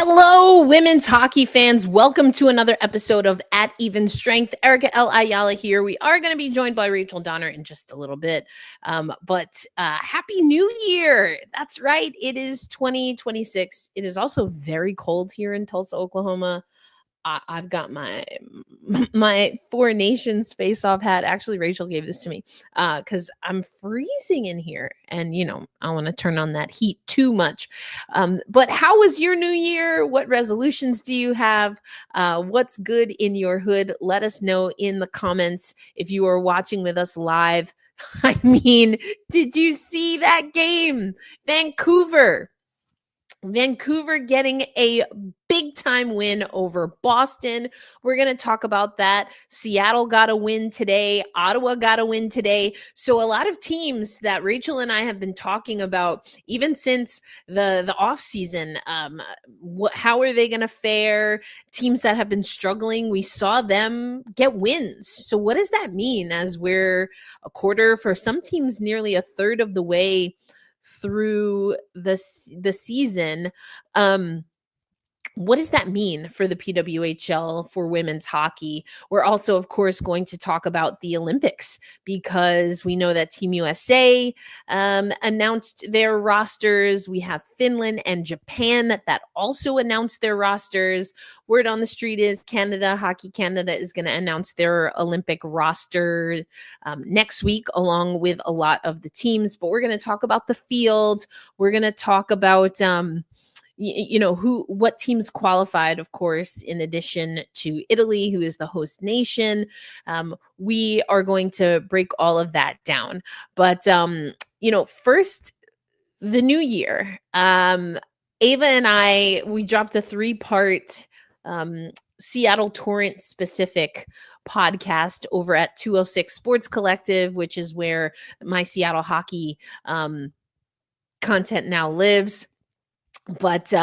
Hello, women's hockey fans. Welcome to another episode of At Even Strength. Erica L. Ayala here. We are going to be joined by Rachel Donner in just a little bit. But Happy New Year. That's right. It is 2026. It is also very cold here in Tulsa, Oklahoma. I've got my Four Nations face-off hat. Actually, Rachel gave this to me because I'm freezing in here, and I want to turn on that heat too much. But how was your new year? What resolutions do you have? What's good in your hood? Let us know in the comments if you are watching with us live. I mean, did you see that game? Vancouver getting a big time win over Boston. We're going to talk about that. Seattle got a win today. Ottawa got a win today. So a lot of teams that Rachel and I have been talking about, even since the off season, how are they going to fare? Teams that have been struggling, we saw them get wins. So what does that mean as we're a quarter, for some teams, nearly a third of the way through the season? What does that mean for the PWHL, for women's hockey? We're also, of course, going to talk about the Olympics because we know that Team USA announced their rosters. We have Finland and Japan that also announced their rosters. Word on the street is Hockey Canada is going to announce their Olympic roster next week, along with a lot of the teams. But we're going to talk about the field. We're going to talk about what teams qualified, of course, in addition to Italy, who is the host nation. We are going to break all of that down. But, first, the new year. Ava and we dropped a 3-part Seattle Torrent specific podcast over at 206 Sports Collective, which is where my Seattle hockey content now lives. But,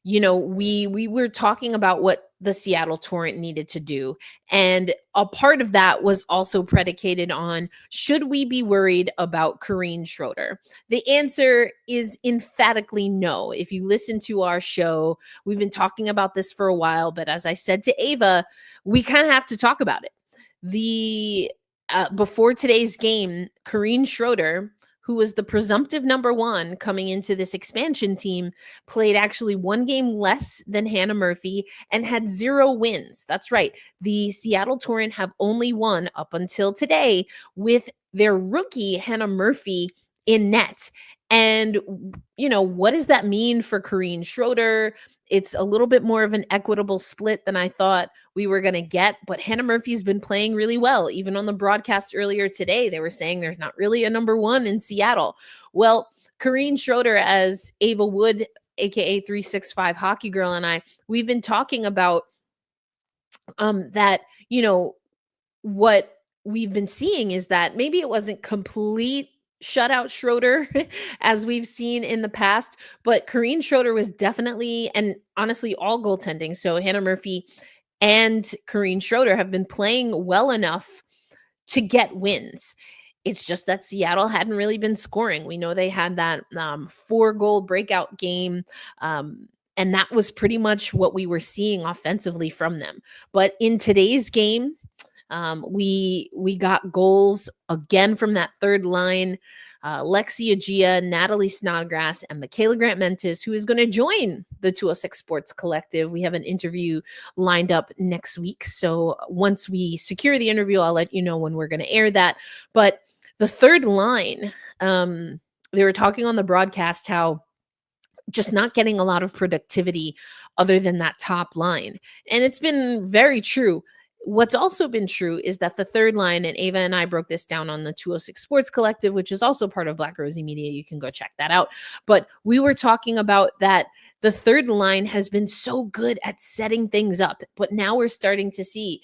we were talking about what the Seattle Torrent needed to do. And a part of that was also predicated on, should we be worried about Corrine Schroeder? The answer is emphatically no. If you listen to our show, we've been talking about this for a while, but as I said to Ava, we kind of have to talk about it. Before today's game, Corrine Schroeder, who was the presumptive number one coming into this expansion team, played actually one game less than Hannah Murphy and had 0 wins. That's right. The Seattle Torrent have only won up until today with their rookie, Hannah Murphy, in net. And, what does that mean for Corrine Schroeder? It's a little bit more of an equitable split than I thought we were going to get, but Hannah Murphy's been playing really well. Even on the broadcast earlier today, they were saying there's not really a number one in Seattle. Well, Corrine Schroeder, as Ava Wood, aka 365 Hockey Girl, and we've been talking about that, what we've been seeing is that maybe it wasn't complete shutout Schroeder as we've seen in the past, but Corrine Schroeder was definitely, and honestly, all goaltending. So Hannah Murphy and Corrine Schroeder have been playing well enough to get wins. It's just that Seattle hadn't really been scoring. We know they had that 4-goal breakout game, and that was pretty much what we were seeing offensively from them. But in today's game, we got goals again from that third line. Lexi Agia, Natalie Snodgrass, and Michaela Grant-Mentis, who is going to join the 206 Sports Collective. We have an interview lined up next week. So once we secure the interview, I'll let you know when we're going to air that. But the third line, they were talking on the broadcast how just not getting a lot of productivity other than that top line. And it's been very true. What's also been true is that the third line, and Ava and I broke this down on the 206 Sports Collective, which is also part of Black Rosie Media. You can go check that out. But we were talking about that the third line has been so good at setting things up. But now we're starting to see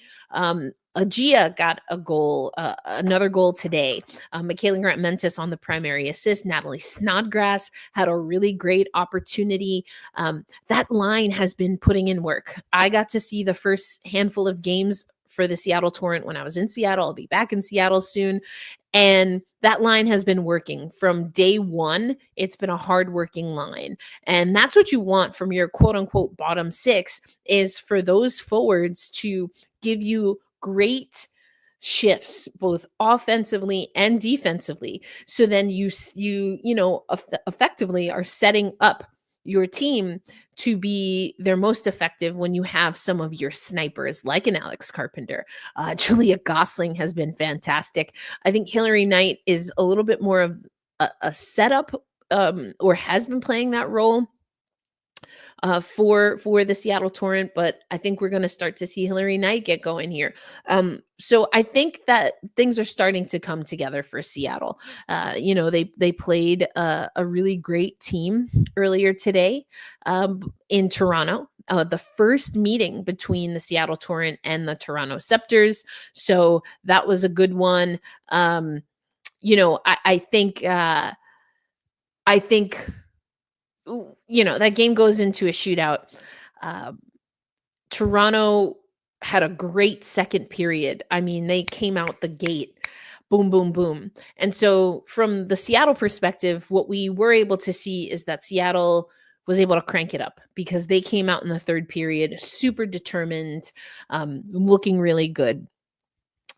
Agia got a goal, another goal today. Michaela Grant-Mentis on the primary assist. Natalie Snodgrass had a really great opportunity. That line has been putting in work. I got to see the first handful of games for the Seattle Torrent when I was in Seattle. I'll be back in Seattle soon. And that line has been working from day one. It's been a hardworking line. And that's what you want from your quote unquote bottom six, is for those forwards to give you great shifts both offensively and defensively. So then effectively are setting up your team to be their most effective when you have some of your snipers like an Alex Carpenter. Julia Gosling has been fantastic. I think Hillary Knight is a little bit more of a setup, or has been playing that role for the Seattle Torrent, but I think we're going to start to see Hillary Knight get going here. So I think that things are starting to come together for Seattle. They played a really great team earlier today in Toronto. The first meeting between the Seattle Torrent and the Toronto Scepters. So that was a good one. I think that game goes into a shootout. Toronto had a great second period. I mean, they came out the gate, boom, boom, boom. And so from the Seattle perspective, what we were able to see is that Seattle was able to crank it up because they came out in the third period super determined, looking really good.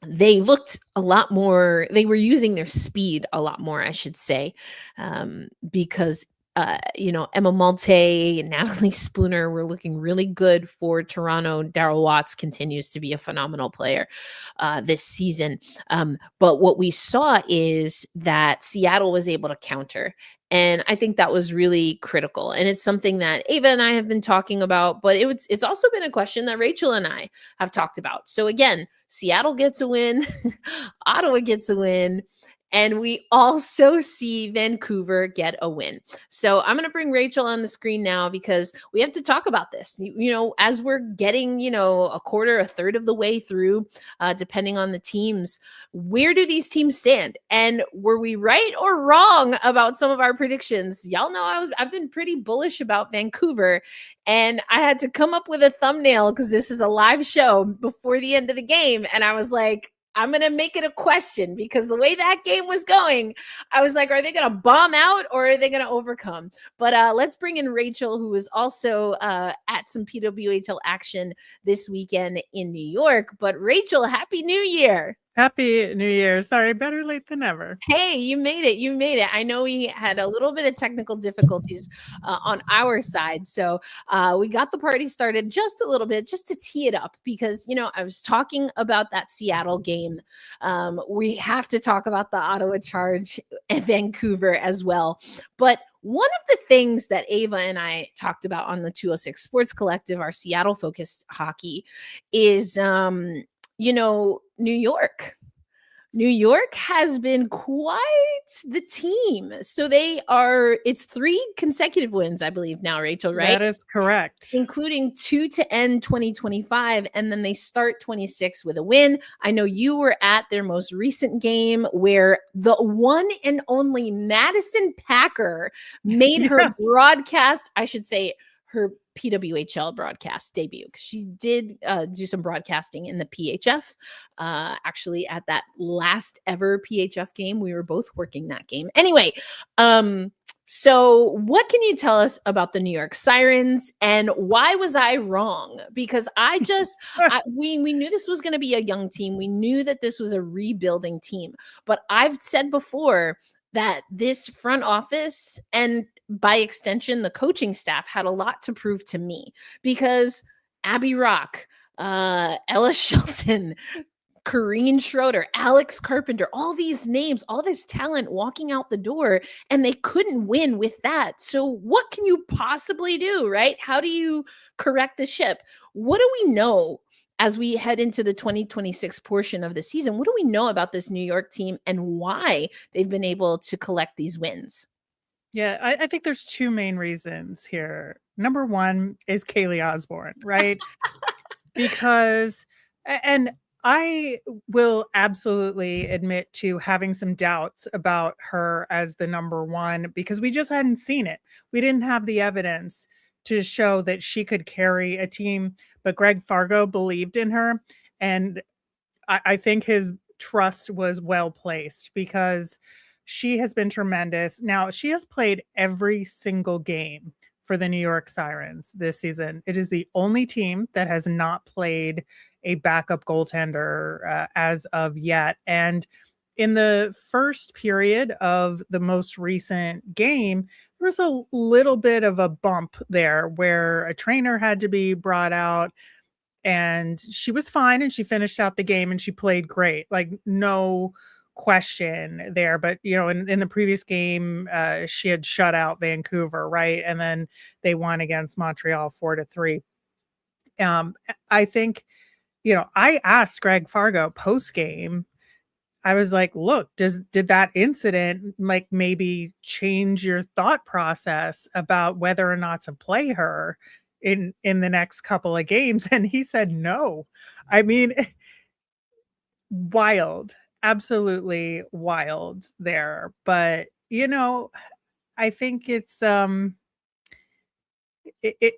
They looked a lot more, they were using their speed a lot more, I should say, because Emma Malte and Natalie Spooner were looking really good for Toronto. Daryl Watts continues to be a phenomenal player this season. But what we saw is that Seattle was able to counter. And I think that was really critical. And it's something that Ava and I have been talking about, but it's also been a question that Rachel and I have talked about. So again, Seattle gets a win, Ottawa gets a win, and we also see Vancouver get a win. So I'm going to bring Rachel on the screen now because we have to talk about this. As we're getting, a quarter, a third of the way through, depending on the teams, where do these teams stand? And were we right or wrong about some of our predictions? Y'all know I've been pretty bullish about Vancouver, and I had to come up with a thumbnail because this is a live show before the end of the game. And I was like, I'm going to make it a question because the way that game was going, I was like, are they going to bomb out or are they going to overcome? But let's bring in Rachel, who is also at some PWHL action this weekend in New York. But Rachel, Happy New Year. Happy New Year. Sorry, better late than never. Hey, you made it. You made it. I know we had a little bit of technical difficulties on our side. So we got the party started just a little bit, just to tee it up, because, I was talking about that Seattle game. We have to talk about the Ottawa Charge and Vancouver as well. But one of the things that Ava and I talked about on the 206 Sports Collective, our Seattle focused hockey, is, New York. New York has been quite the team. So it's 3 consecutive wins, I believe now, Rachel, right? That is correct. Including 2 to end 2025. And then they start 26 with a win. I know you were at their most recent game where the one and only Madison Packer made her broadcast, I should say, her PWHL broadcast debut. She did do some broadcasting in the PHF. Actually, at that last ever PHF game, we were both working that game. Anyway, so what can you tell us about the New York Sirens, and why was I wrong? Because we knew this was going to be a young team. We knew that this was a rebuilding team. But I've said before that this front office, and by extension, the coaching staff, had a lot to prove to me, because Abby Rock, Ella Shelton, Corrine Schroeder, Alex Carpenter, all these names, all this talent walking out the door, and they couldn't win with that. So what can you possibly do, right? How do you correct the ship? What do we know as we head into the 2026 portion of the season? What do we know about this New York team and why they've been able to collect these wins? Yeah, I think there's 2 main reasons here. Number 1 is Kaylee Osborne, right? Because, and I will absolutely admit to having some doubts about her as the number 1 because we just hadn't seen it. We didn't have the evidence to show that she could carry a team, but Greg Fargo believed in her. And I think his trust was well placed because she has been tremendous. Now, she has played every single game for the New York Sirens this season. It is the only team that has not played a backup goaltender as of yet. And in the first period of the most recent game, there was a little bit of a bump there where a trainer had to be brought out, and she was fine and she finished out the game and she played great. Like, no question there. But in the previous game, she had shut out Vancouver, right? And then they won against Montreal 4-3. I think, I asked Greg Fargo post game. I was like, look, did that incident like maybe change your thought process about whether or not to play her in the next couple of games? And he said no. I mean, wild, absolutely wild there. But I think it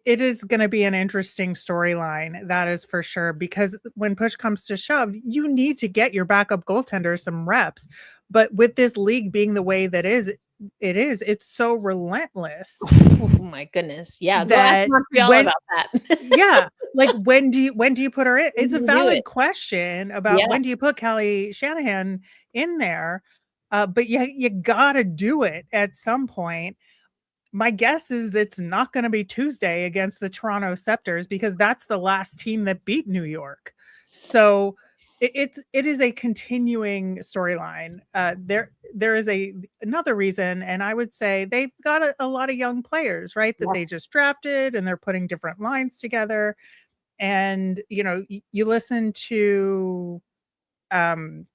is going to be an interesting storyline, that is for sure, because when push comes to shove, you need to get your backup goaltender some reps. But with this league being the way it's so relentless Oh my goodness. Yeah, go ask that Montreal when about that. yeah, like when do you put her in? When It's do a you do it? valid question about Yeah. when do you put Kelly Shanahan in there, but you gotta do it at some point. My guess is it's not gonna be Tuesday against the Toronto Scepters because that's the last team that beat New York. So it is a continuing storyline. There is another reason, and I would say they've got a lot of young players, right? That Yeah. they just drafted, and they're putting different lines together. And you listen to um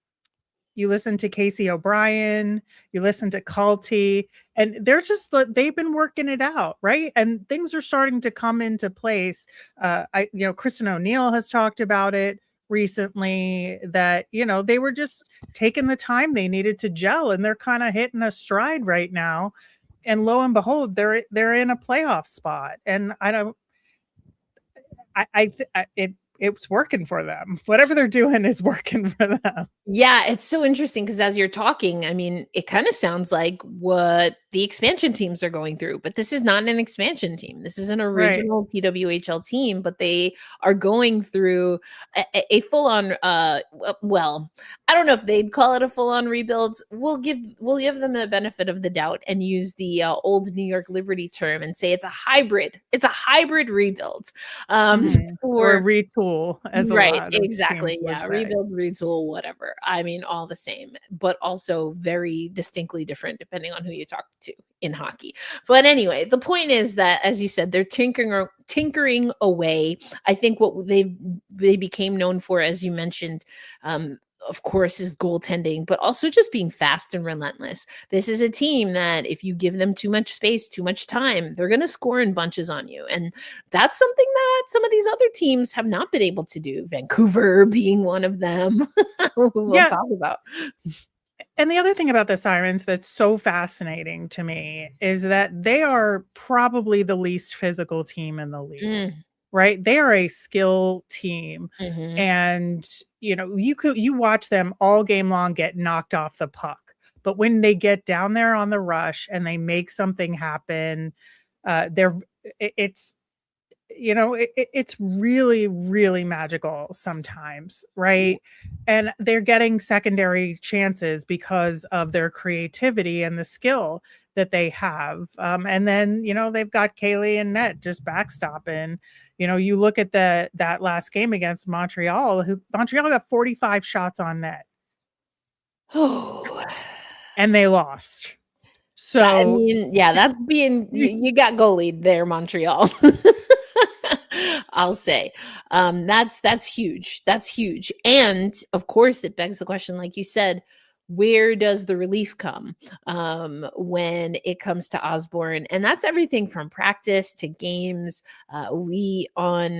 you listen to Casey O'Brien, you listen to Culty, and they've been working it out, right? And things are starting to come into place. Kristen O'Neill has talked about it recently that, they were just taking the time they needed to gel, and they're kind of hitting a stride right now. And lo and behold, they're in a playoff spot. And I don't I it's working for them. Whatever they're doing is working for them. Yeah, it's so interesting because as you're talking, I mean, it kind of sounds like what the expansion teams are going through, but this is not an expansion team. This is an Right. original PWHL team, but they are going through a full-on well, I don't know if they'd call it a full-on rebuild. We'll give them the benefit of the doubt and use the old New York Liberty term and say it's a hybrid. It's a hybrid rebuild. Mhm. Or For retool, as a Right, lot of exactly, teams would yeah, say. rebuild, retool, whatever. I mean, all the same, but also very distinctly different depending on who you talk to in hockey. But anyway, the point is that, as you said, they're tinkering away. I think what they became known for, as you mentioned, of course, is goaltending, but also just being fast and relentless. This is a team that if you give them too much space, too much time, they're going to score in bunches on you. And that's something that some of these other teams have not been able to do. Vancouver being one of them, who we'll Yeah, talk about. and the other thing about the Sirens that's so fascinating to me is that they are probably the least physical team in the league, Mm, right? They are a skill team, mhm. and, you watch them all game long get knocked off the puck, but when they get down there on the rush and they make something happen, they're it's it's really, really magical sometimes, right? And they're getting secondary chances because of their creativity and the skill that they have. And then, they've got Kaylee and Net just backstopping. You look at that last game against Montreal, who Montreal got 45 shots on net Oh, and they lost. that I So mean, yeah, that's being you got goalied there, Montreal. I'll say. That's huge. That's huge. And of course, it begs the question, like you said, where does the relief come when it comes to Osborne? And that's everything from practice to games. We on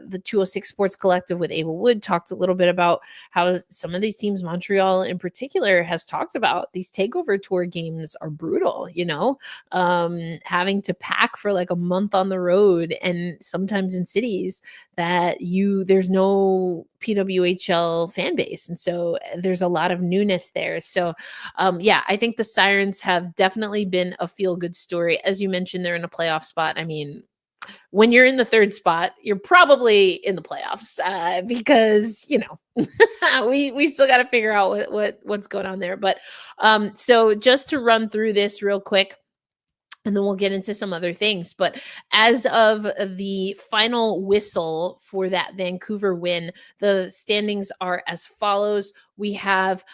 the 206 Sports Collective with Ava Wood talked a little bit about how some of these teams, Montreal in particular, has talked about these takeover tour games are brutal, having to pack for like a month on the road and sometimes in cities that there's no PWHL fan base. And so there's a lot of newness there. So yeah, I think the Sirens have definitely been a feel good story. As you mentioned, they're in a playoff spot. I mean, when you're in the third spot, you're probably in the playoffs because we still got to figure out what's going on there. But so just to run through this real quick, and then we'll get into some other things. But as of the final whistle for that Vancouver win, the standings are as follows. We have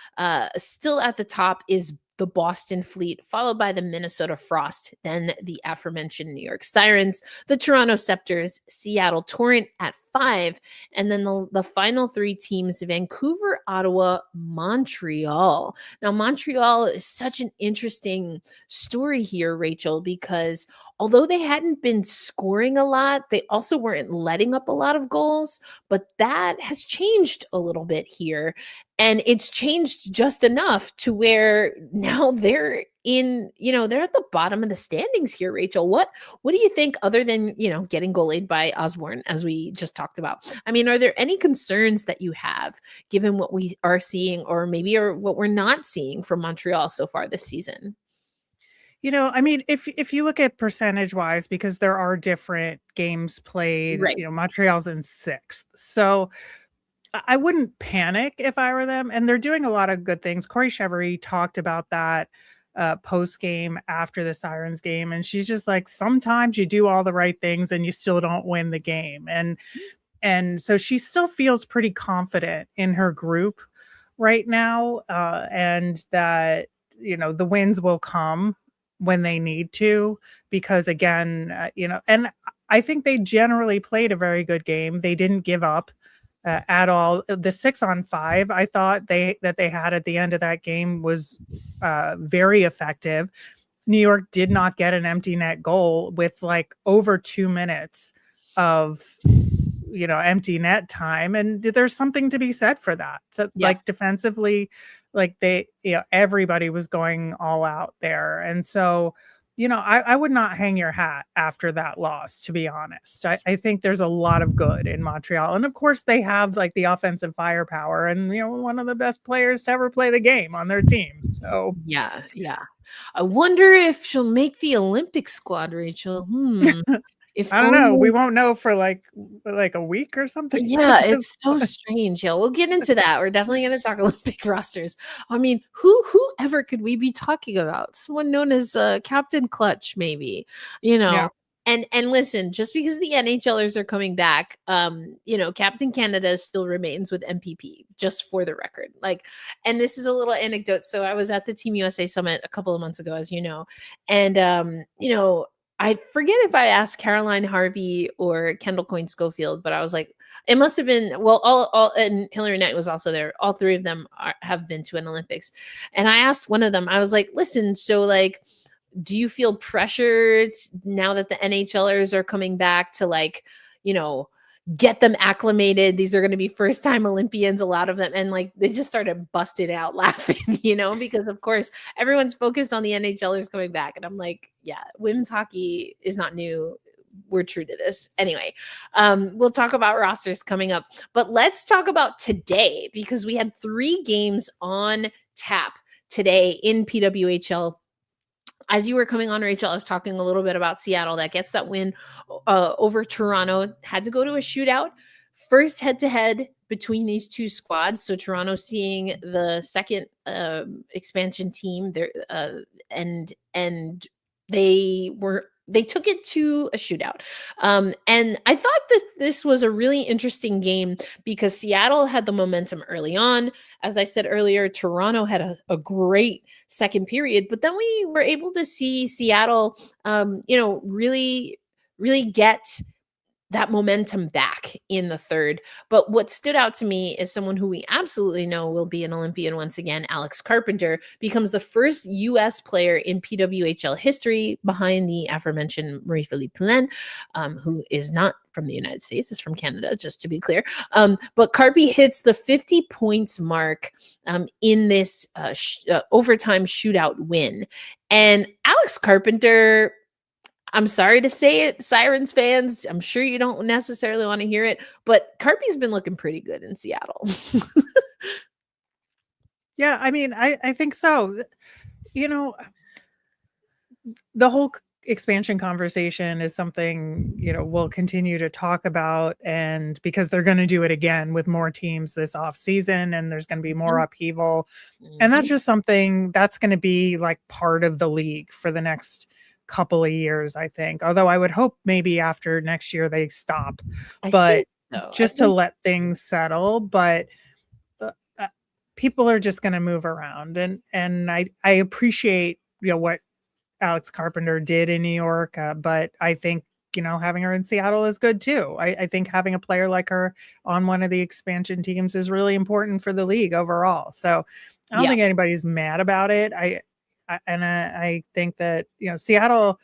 still at the top is the Boston Fleet, followed by the Minnesota Frost, then the aforementioned New York Sirens, the Toronto Scepters, Seattle Torrent at 5, and then the final 3 teams, Vancouver, Ottawa, Montreal. Now, Montreal is such an interesting story here, Rachel, because although they hadn't been scoring a lot, they also weren't letting up a lot of goals, but that has changed a little bit here. And it's changed just enough to where now they're they're at the bottom of the standings here, Rachel. What do you think other than, getting goalied by Osborne, as we just talked about? I mean, are there any concerns that you have given what we are seeing or maybe what we're not seeing from Montreal so far this season? I mean, if you look at percentage-wise, because there are different games played, Right. Montreal's in 6th. So I wouldn't panic if I were them, and they're doing a lot of good things. Corey Chevery talked about that post-game after the Sirens game, and she's just like, sometimes you do all the right things and you still don't win the game. And so she still feels pretty confident in her group right now, and that, the wins will come when they need to, because again, and I think they generally played a very good game. They didn't give up at all. The 6-on-5 I thought they had at the end of that game was very effective. New York did not get an empty net goal with like over 2 minutes of empty net time, and there's something to be said for that. So Yeah. like defensively, like everybody was going all out there. And so I would not hang your hat after that loss, to be honest. I think there's a lot of good in Montreal. And of course, they have like the offensive firepower and, one of the best players to ever play the game on their team. So, Yeah. I wonder if she'll make the Olympic squad, Rachel. If I don't know. We only. won't know for like a week or something Yeah, at this it's so point. strange. Yeah, we'll get into that. We're definitely going to talk Olympic rosters. I mean, whoever could we be talking about? Someone known as Captain Clutch, maybe. You Yeah. know. And listen, just because the NHLers are coming back, Captain Canada still remains with MPP, just for the record. Like, and this is a little anecdote. So I was at the Team USA Summit a couple of months ago, as you know, and I forget if I asked Caroline Harvey or Kendall Coyne Schofield, but I was like, it must have been, well, all and Hillary Knight was also there. All 3 of them have been to an Olympics. And I asked one of them, I was like, listen, so like, do you feel pressured now that the NHLers are coming back to like, get them acclimated? These are going to be first time Olympians, a lot of them. And like, they just started busted out laughing, because of course everyone's focused on the NHLers coming back. And I'm like, yeah, women's hockey is not new. We're true to this. Anyway, we'll talk about rosters coming up, but let's talk about today because we had 3 games on tap today in PWHL. As you were coming on, Rachel, I was talking a little bit about Seattle that gets that win over Toronto, had to go to a shootout. First head-to-head between these 2 squads. So Toronto seeing the second expansion team there, and they took it to a shootout. And I thought that this was a really interesting game because Seattle had the momentum early on. As I said earlier, Toronto had a great second period, but then we were able to see Seattle, really, really get that momentum back in the third. But what stood out to me is someone who we absolutely know will be an Olympian once again. Alex Carpenter becomes the first U.S. player in PWHL history, behind the aforementioned Marie-Philippe Poulin, who is not from the United States, is from Canada, just to be clear. But Carpy hits the 50 points mark in this overtime shootout win. And Alex Carpenter, I'm sorry to say it, Sirens fans, I'm sure you don't necessarily want to hear it, but Carpy's been looking pretty good in Seattle. Yeah, I mean, I think so. You know, the whole expansion conversation is something, we'll continue to talk about, and because they're going to do it again with more teams this off season, and there's going to be more upheaval. And that's just something that's going to be like part of the league for the next couple of years, I think. Although I would hope maybe after next year they stop, but just to let things settle. But people are just going to move around, and I appreciate what Alex Carpenter did in New York, but I think having her in Seattle is good too. I think having a player like her on one of the expansion teams is really important for the league overall. So I don't think anybody's mad about it. I think that Seattle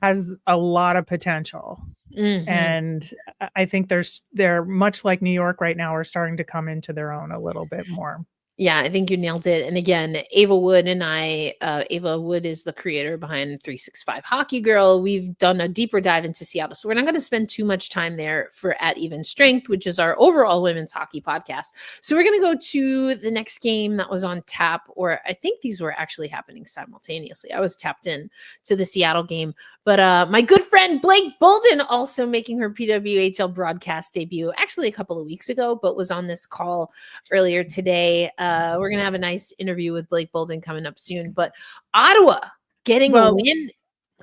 has a lot of potential. And I think they're much like New York right now, are starting to come into their own a little bit more. Yeah, I think you nailed it. And again, Ava Wood and I, Ava Wood is the creator behind 365 Hockey Girl. We've done a deeper dive into Seattle. So we're not going to spend too much time there for At Even Strength, which is our overall women's hockey podcast. So we're going to go to the next game that was on tap, or I think these were actually happening simultaneously. I was tapped in to the Seattle game. But my good friend Blake Bolden, also making her PWHL broadcast debut actually a couple of weeks ago, but was on this call earlier today. We're going to have a nice interview with Blake Bolden coming up soon. But Ottawa getting a win.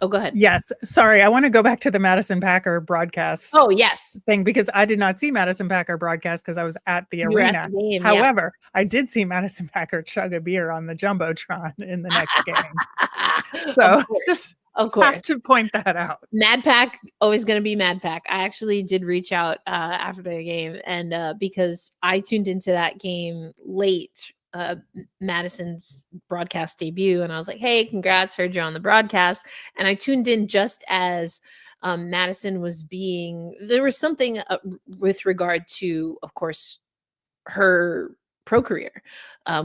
Oh, go ahead. Yes. Sorry. I want to go back to the Madison Packer broadcast. Oh, yes. Thing, because I did not see Madison Packer broadcast because I was at the arena. At the game, however, I did see Madison Packer chug a beer on the Jumbotron in the next game. So of course. Have to point that out. Mad Pack, always going to be Mad Pack. I actually did reach out after the game, and because I tuned into that game late, Madison's broadcast debut, and I was like, hey, congrats, heard you on the broadcast. And I tuned in just as Madison was there was something with regard to, of course, her pro career,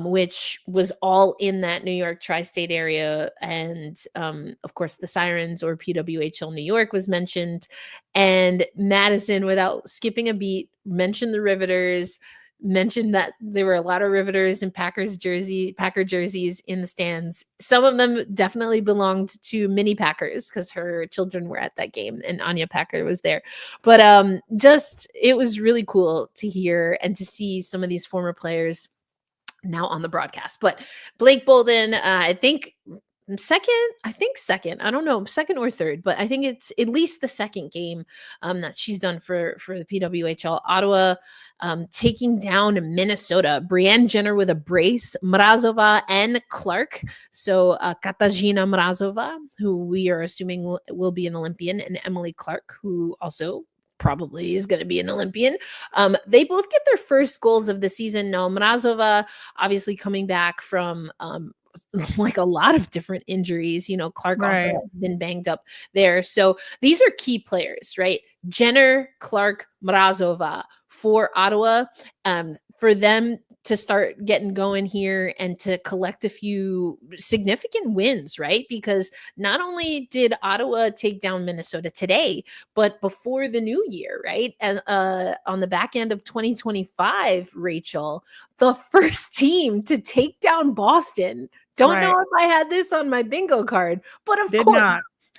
which was all in that New York tri-state area. And of course, the Sirens, or PWHL New York, was mentioned. And Madison, without skipping a beat, mentioned the Riveters, mentioned that there were a lot of Riveters and Packer jerseys in the stands. Some of them definitely belonged to mini Packers because her children were at that game, and Anya Packer was there. But it was really cool to hear and to see some of these former players now on the broadcast. But Blake Bolden, I think second, I don't know, second or third, but I think it's at least the second game that she's done for the PWHL. Ottawa taking down Minnesota. Brienne Jenner with a brace, Mrazova and Clark. So Katarzyna Mrazova, who we are assuming will be an Olympian, and Emily Clark, who also probably is going to be an Olympian. They both get their first goals of the season. Now, Mrazova obviously coming back from like a lot of different injuries. Clark also has been banged up there. So these are key players, right? Jenner, Clark, Mrazova for Ottawa, for them to start getting going here and to collect a few significant wins, right? Because not only did Ottawa take down Minnesota today, but before the new year, right? And on the back end of 2025, Rachel, the first team to take down Boston. Don't know if I had this on my bingo card, but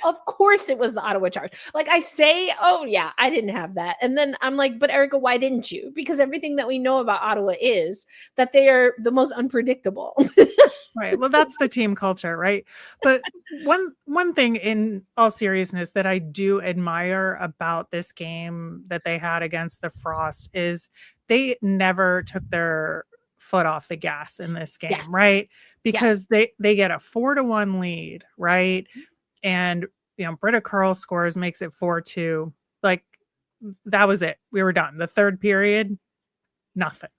of course it was the Ottawa Charge. Like I say, oh yeah, I didn't have that. And then I'm like, but Erica, why didn't you? Because everything that we know about Ottawa is that they are the most unpredictable. Right. Well, that's the team culture, right? But one thing, in all seriousness, that I do admire about this game that they had against the Frost is they never took their foot off the gas in this game, right? Because they get a 4-1 lead, right? And Britta Curl scores, makes it 4-2. Like, that was it. We were done. The third period, nothing.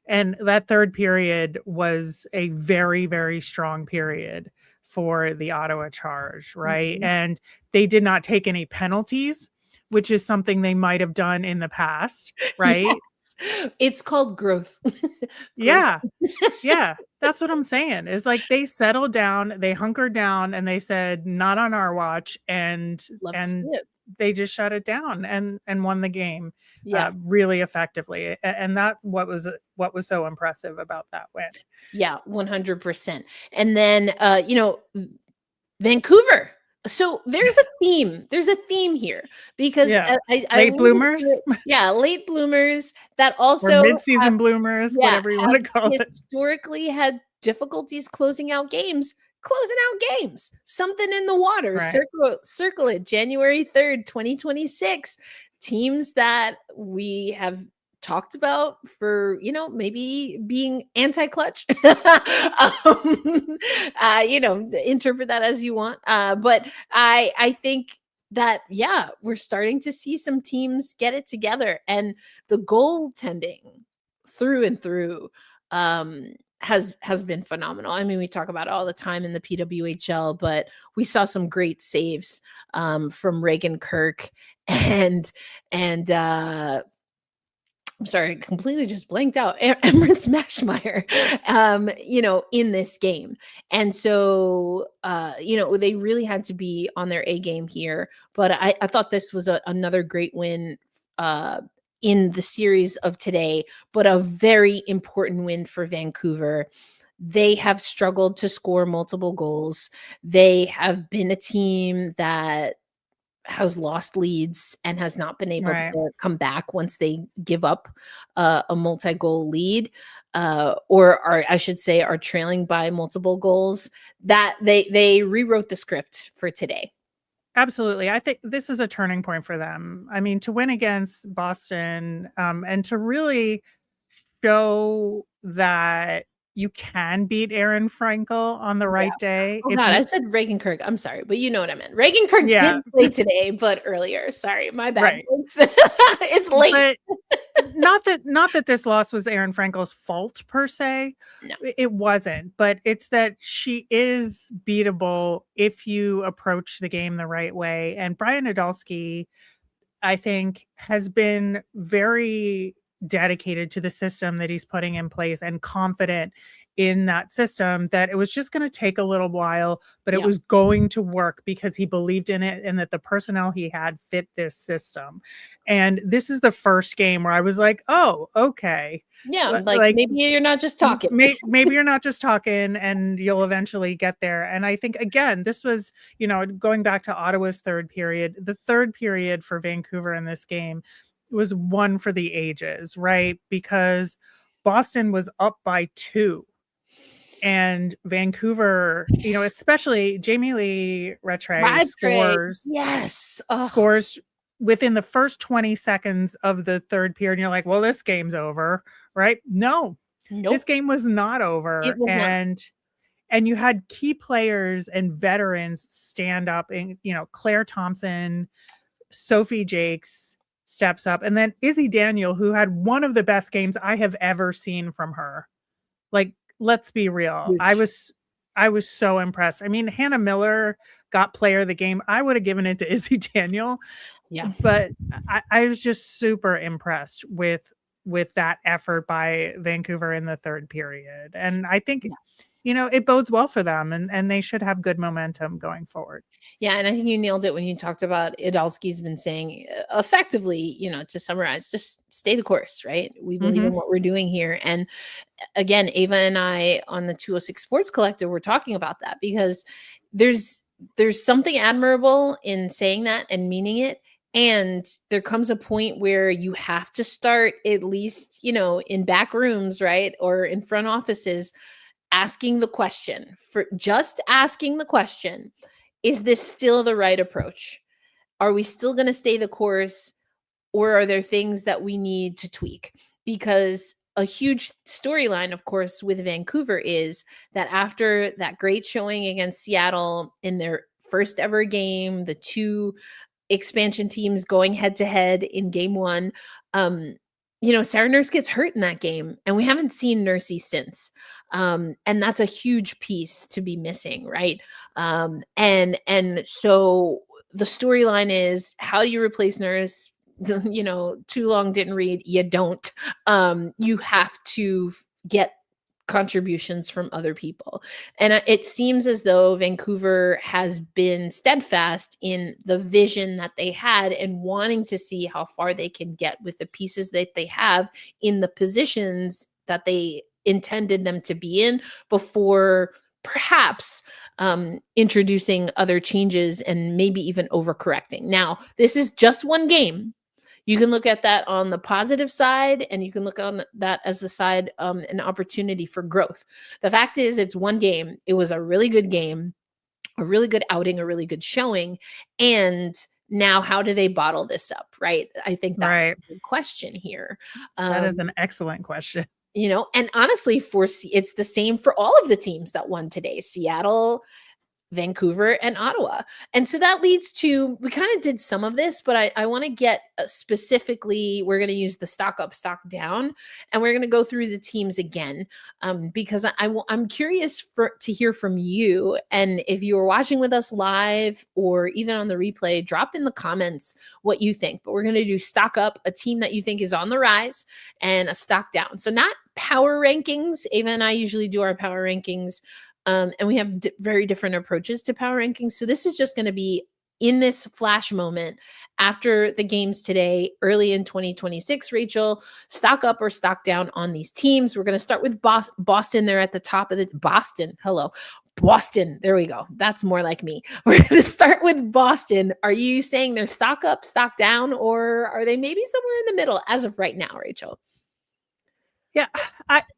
And that third period was a very, very strong period for the Ottawa Charge, right? Mhm. And they did not take any penalties, which is something they might have done in the past, right? Yes. It's called growth. Growth. Yeah. Yeah. That's what I'm saying. Is like they settled down, they hunkered down and they said not on our watch Love to see and it. they just shut it down and won the game Yeah. really effectively. And that what was so impressive about that win. Yeah, 100%. And then, Vancouver. So there's a theme. There's a theme here because Yeah. I Late alluded to bloomers it. Yeah, late bloomers that or also have, mid-season bloomers, yeah, whatever you have want to call it. historically had difficulties closing out games. Something in the water. Right. Circle it. January 3rd, 2026. Teams that we have talked about for, maybe being anti-clutch. Interpret that as you want. But I think that, yeah, we're starting to see some teams get it together, and the goaltending through and through has been phenomenal. I mean, we talk about it all the time in the PWHL, but we saw some great saves from Reagan Kirk and I'm sorry, I completely just blanked out. Emirates Mashmeyer, in this game. And so, they really had to be on their A game here. But I thought this was another great win in the series of today, but a very important win for Vancouver. They have struggled to score multiple goals. They have been a team that has lost leads and has not been able Right. to come back once they give up a multi-goal lead, or I should say, are trailing by multiple goals. That they rewrote the script for today. Absolutely. I think this is a turning point for them. I mean, to win against Boston, and to really show that you can beat Aaron Frankel on the Yeah. right day. Oh If God, I you said Reagan Kirk. I'm sorry, but you know what I meant. Reagan Kirk did Yeah, play today, but earlier. Sorry, my bad, right. folks. It's late. But not that this loss was Aaron Frankel's fault per se. No. It wasn't, but it's that she is beatable if you approach the game the right way. And Brian Nadolski, I think, has been very dedicated to the system that he's putting in place and confident in that system that it was just going to take a little while, but it Yeah. was going to work because he believed in it and that the personnel he had fit this system. And this is the first game where I was like, oh, okay. Yeah. Like, Like maybe you're not just talking. maybe you're not just talking and you'll eventually get there. And I think, again, this was, going back to Ottawa's third period, the third period for Vancouver in this game was one for the ages, right? Because Boston was up by 2 and Vancouver, especially Jamie Lee Rattray Radford. Yes. Oh, scores within the first 20 seconds of the third period. And you're like, well, this game's over, right? No, this nope. game was not It over. was not. And you had key players and veterans stand up, and Claire Thompson, Sophie Jakes steps up, and then Izzy Daniel, who had one of the best games I have ever seen from her. Like, let's be real. Huge. I was so impressed. I mean, Hannah Miller got player of the game. I would have given it to Izzy Daniel, Yeah. but I was just super impressed with that effort by Vancouver in the third period. And I think, it bodes well for them, and they should have good momentum going forward. Yeah, and I think you nailed it when you talked about Idalski's been saying effectively, to summarize, just stay the course, right? We believe in Mhm. what we're doing here. And again, Ava and I on the 206 Sports Collective were talking about that because there's something admirable in saying that and meaning it. And there comes a point where you have to start, at least, in back rooms, right? Or in front offices, asking the question, for just asking the question, is this still the right approach? Are we still going to stay the course, or are there things that we need to tweak? Because a huge storyline, of course, with Vancouver is that after that great showing against Seattle in their first ever game, the two expansion teams going head to head in game one. Sarah Nurse gets hurt in that game, and we haven't seen Nursey since. And that's a huge piece to be missing, right? And so the storyline is, how do you replace Nurse? Too long didn't read. You don't. You have to get contributions from other people. And it seems as though Vancouver has been steadfast in the vision that they had and wanting to see how far they can get with the pieces that they have in the positions that they intended them to be in before perhaps introducing other changes and maybe even overcorrecting. Now, this is just one game. You can look at that on the positive side, and you can look on that as the side, an opportunity for growth. The fact is, it's one game. It was a really good game, a really good outing, a really good showing. And now, how do they bottle this up, right? I think that's a good question here. That is an excellent question. And honestly, it's the same for all of the teams that won today. Seattle, Vancouver, and Ottawa. And so that leads to, we kind of did some of this, but I want to get specifically, we're going to use the stock up, stock down, and we're going to go through the teams again, because I'm curious to hear from you. And if you were watching with us live or even on the replay, drop in the comments what you think. But we're going to do stock up, a team that you think is on the rise, and a stock down. So not power rankings. Ava and I usually do our power rankings, and we have very different approaches to power rankings. So this is just going to be in this flash moment after the games today, early in 2026. Rachel, stock up or stock down on these teams. We're going to start with Boston. They're at the top of the Boston. Hello. Boston. There we go. That's more like me. We're going to start with Boston. Are you saying they're stock up, stock down, or are they maybe somewhere in the middle as of right now, Rachel? Yeah,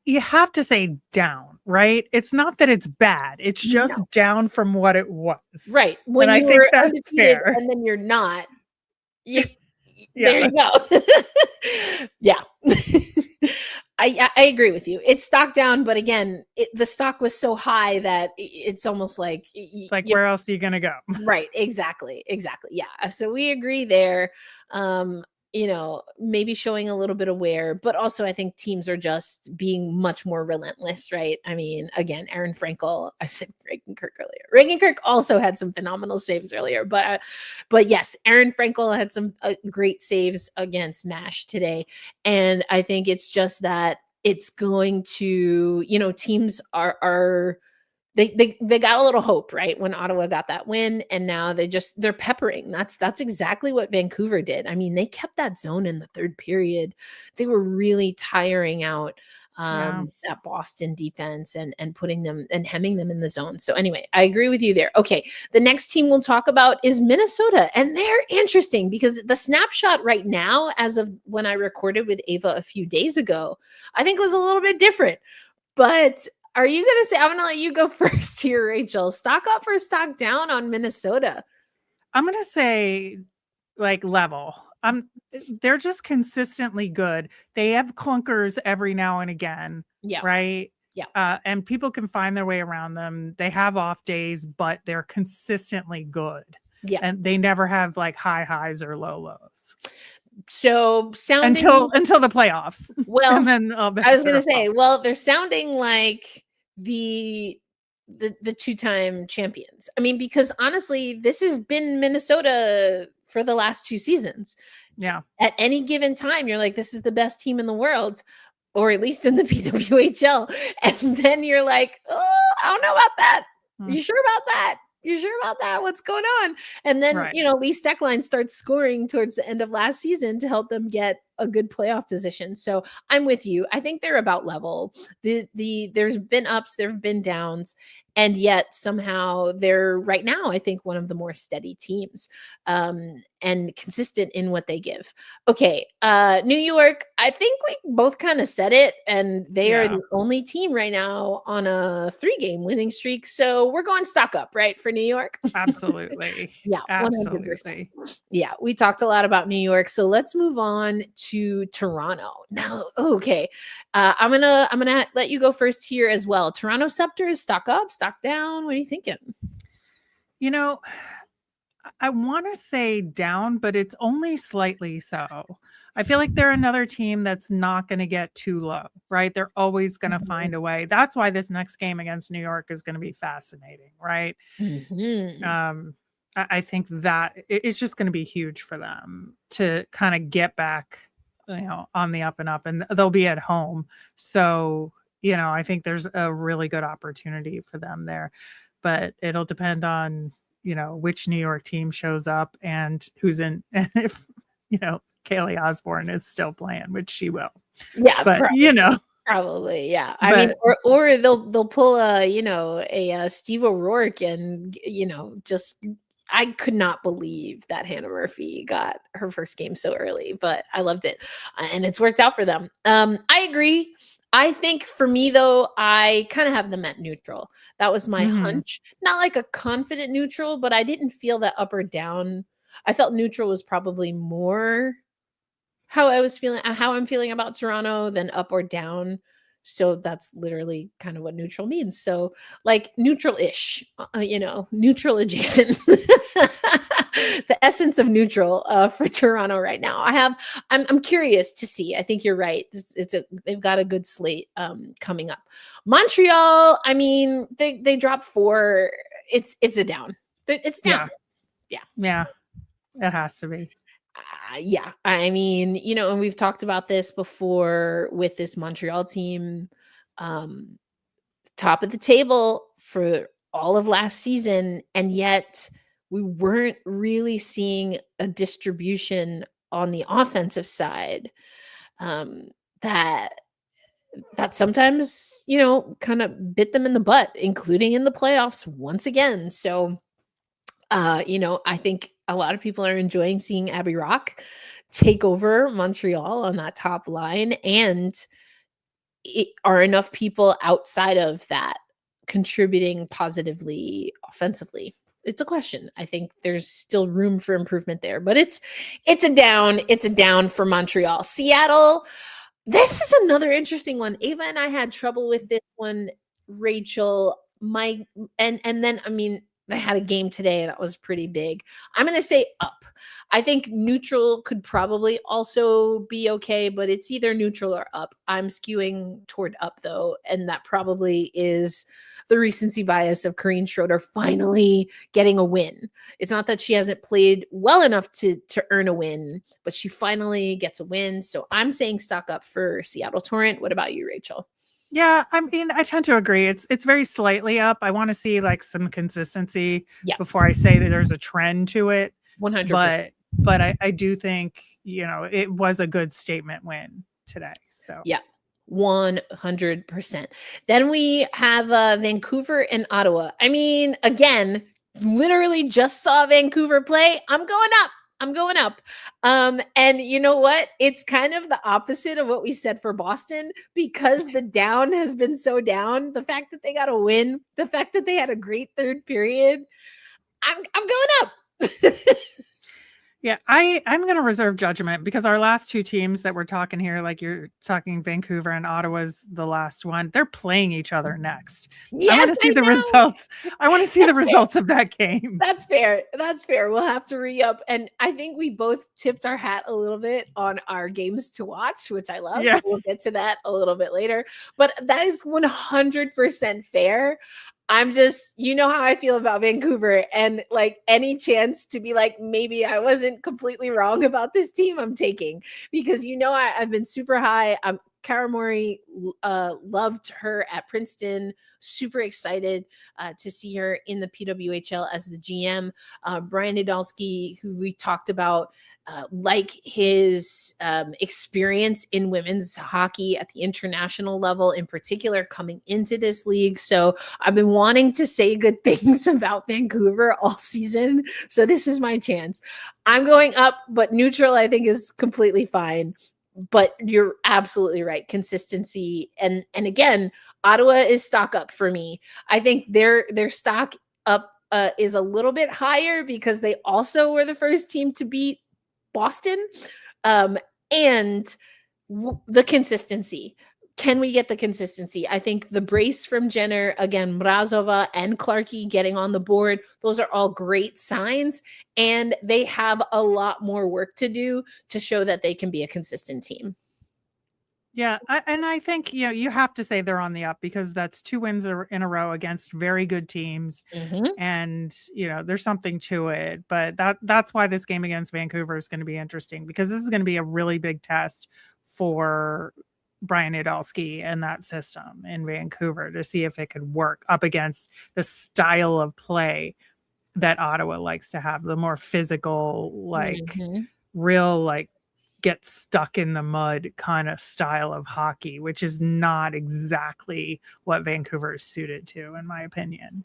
you have to say down, right? It's not that it's bad. It's just down from what it was. Right. When you were undefeated and then you're not. There you go. Yeah. I agree with you. It's stock down, but again, the stock was so high that it's almost like where else are you going to go? Right. Exactly. Yeah. So we agree there. Maybe showing a little bit of wear, but also I think teams are just being much more relentless, right? I mean, again, Aaron Frankel, I said Reagan Kirk earlier. Reagan Kirk also had some phenomenal saves earlier, but yes, Aaron Frankel had some great saves against MASH today. And I think it's just that it's going to, teams are they got a little hope, right, when Ottawa got that win, and now they're peppering. That's exactly what Vancouver did. I mean, they kept that zone in the third period. They were really tiring out that Boston defense and putting them and hemming them in the zone. So anyway, I agree with you there. Okay, the next team we'll talk about is Minnesota, and they're interesting because the snapshot right now, as of when I recorded with Ava a few days ago, I think was a little bit different, but are you going to say, I'm going to let you go first here, Rachel, stock up or stock down on Minnesota? I'm going to say level. They're just consistently good. They have clunkers every now and again. Yeah. Right. Yeah. And people can find their way around them. They have off days, but they're consistently good. Yeah. And they never have high highs or low lows. So sounding until the playoffs. Well, and then I was going to say, well, they're sounding like the two-time champions. I mean, because honestly, this has been Minnesota for the last 2 seasons. Yeah. At any given time, you're like, this is the best team in the world, or at least in the PWHL. And then you're like, oh, I don't know about that. You sure about that? You sure about that? What's going on? And then, Lee Steckline starts scoring towards the end of last season to help them get a good playoff position. So I'm with you. I think they're about level. There's been ups, there have been downs, and yet somehow they're right now, I think, one of the more steady teams, and consistent in what they give. Okay. New York, I think we both kind of said it, and they are the only team right now on a 3-game winning streak. So we're going stock up, right, for New York? Absolutely. Yeah. Absolutely. 100%. Yeah. We talked a lot about New York. So let's move on to Toronto. Now, okay. I'm gonna let you go first here as well. Toronto Scepters, stock up, stock down. What are you thinking? I want to say down, but it's only slightly so. I feel like they're another team that's not going to get too low, right? They're always going to Mhm. find a way. That's why this next game against New York is going to be fascinating, right? Mhm. Um, I think that it's just going to be huge for them to kind of get back, on the up and up, and they'll be at home. So, I think there's a really good opportunity for them there, but it'll depend on, which New York team shows up and who's in, and if, Kaylee Osborne is still playing, which she will. Yeah, But, probably, yeah. I mean, but or they'll pull a Steve O'Rourke and, just I could not believe that Hannah Murphy got her first game so early, but I loved it, and it's worked out for them. I agree. I think for me, though, I kinda have them at neutral. That was my mhm, hunch. Not like a confident neutral, but I didn't feel that up or down. I felt neutral was probably more how I'm feeling about Toronto than up or down. So that's literally kind of what neutral means. So like neutral-ish, neutral adjacent. The essence of neutral for Toronto right now. I'm curious to see. I think you're right. They've got a good slate coming up. Montreal, I mean, they dropped 4. It's a down. It's down. yeah, Yeah. yeah, it has to be. Yeah, I mean, and we've talked about this before with this Montreal team, um, top of the table for all of last season, and yet we weren't really seeing a distribution on the offensive side, um, that sometimes, kind of bit them in the butt, including in the playoffs once again. So, I think a lot of people are enjoying seeing Abby Rock take over Montreal on that top line. And are enough people outside of that contributing positively offensively? It's a question. I think there's still room for improvement there, but it's a down. It's a down for Montreal. Seattle, this is another interesting one. Ava and I had trouble with this one, Rachel. My and then I mean, I had a game today that was pretty big. I'm going to say up. I think neutral could probably also be okay, but it's either neutral or up. I'm skewing toward up though, and that probably is the recency bias of Corrine Schroeder finally getting a win. It's not that she hasn't played well enough to earn a win, but she finally gets a win. So I'm saying stock up for Seattle Torrent. What about you, Rachel? Yeah, I mean, I tend to agree. It's very slightly up. I want to see like some consistency Yeah, before I say that there's a trend to it. 100%. But I do think, it was a good statement win today. So Yeah. 100%. Then we have Vancouver and Ottawa. I mean, again, literally just saw Vancouver play. I'm going up. I'm going up. And you know what? It's kind of the opposite of what we said for Boston because the down has been so down. The fact that they got a win, the fact that they had a great third period, I'm going up. yeah, I'm going to reserve judgment because our last two teams that we're talking here, like you're talking Vancouver and Ottawa's the last one, they're playing each other next. I want Yes, to see I the know. results. I want to see the That's fair. results of that game. That's fair. That's fair. We'll have to re-up. And I think we both tipped our hat a little bit on our games to watch, which I love. Yeah. We'll get to that a little bit later. But that is 100% fair. I'm just, you know how I feel about Vancouver. And like any chance to be like, maybe I wasn't completely wrong about this team, I'm taking. Because I've been super high. Kara Mori, loved her at Princeton. Super excited to see her in the PWHL as the GM. Brian Nadolski, who we talked about, like his experience in women's hockey at the international level, in particular, coming into this league. So I've been wanting to say good things about Vancouver all season. So this is my chance. I'm going up, but neutral, I think, is completely fine. But you're absolutely right. Consistency. And again, Ottawa is stock up for me. I think their stock up is a little bit higher because they also were the first team to beat Boston. Um, and the consistency. Can we get the consistency? I think the brace from Jenner, again, Mrazova and Clarkey getting on the board, those are all great signs. And they have a lot more work to do to show that they can be a consistent team. Yeah, and I think, you have to say they're on the up because that's 2 wins in a row against very good teams, Mhm. and, there's something to it, but that's why this game against Vancouver is gonna be interesting because this is gonna be a really big test for Brian Nadolski and that system in Vancouver to see if it could work up against the style of play that Ottawa likes to have, the more physical, Mhm. real, get stuck in the mud kind of style of hockey, which is not exactly what Vancouver is suited to, in my opinion.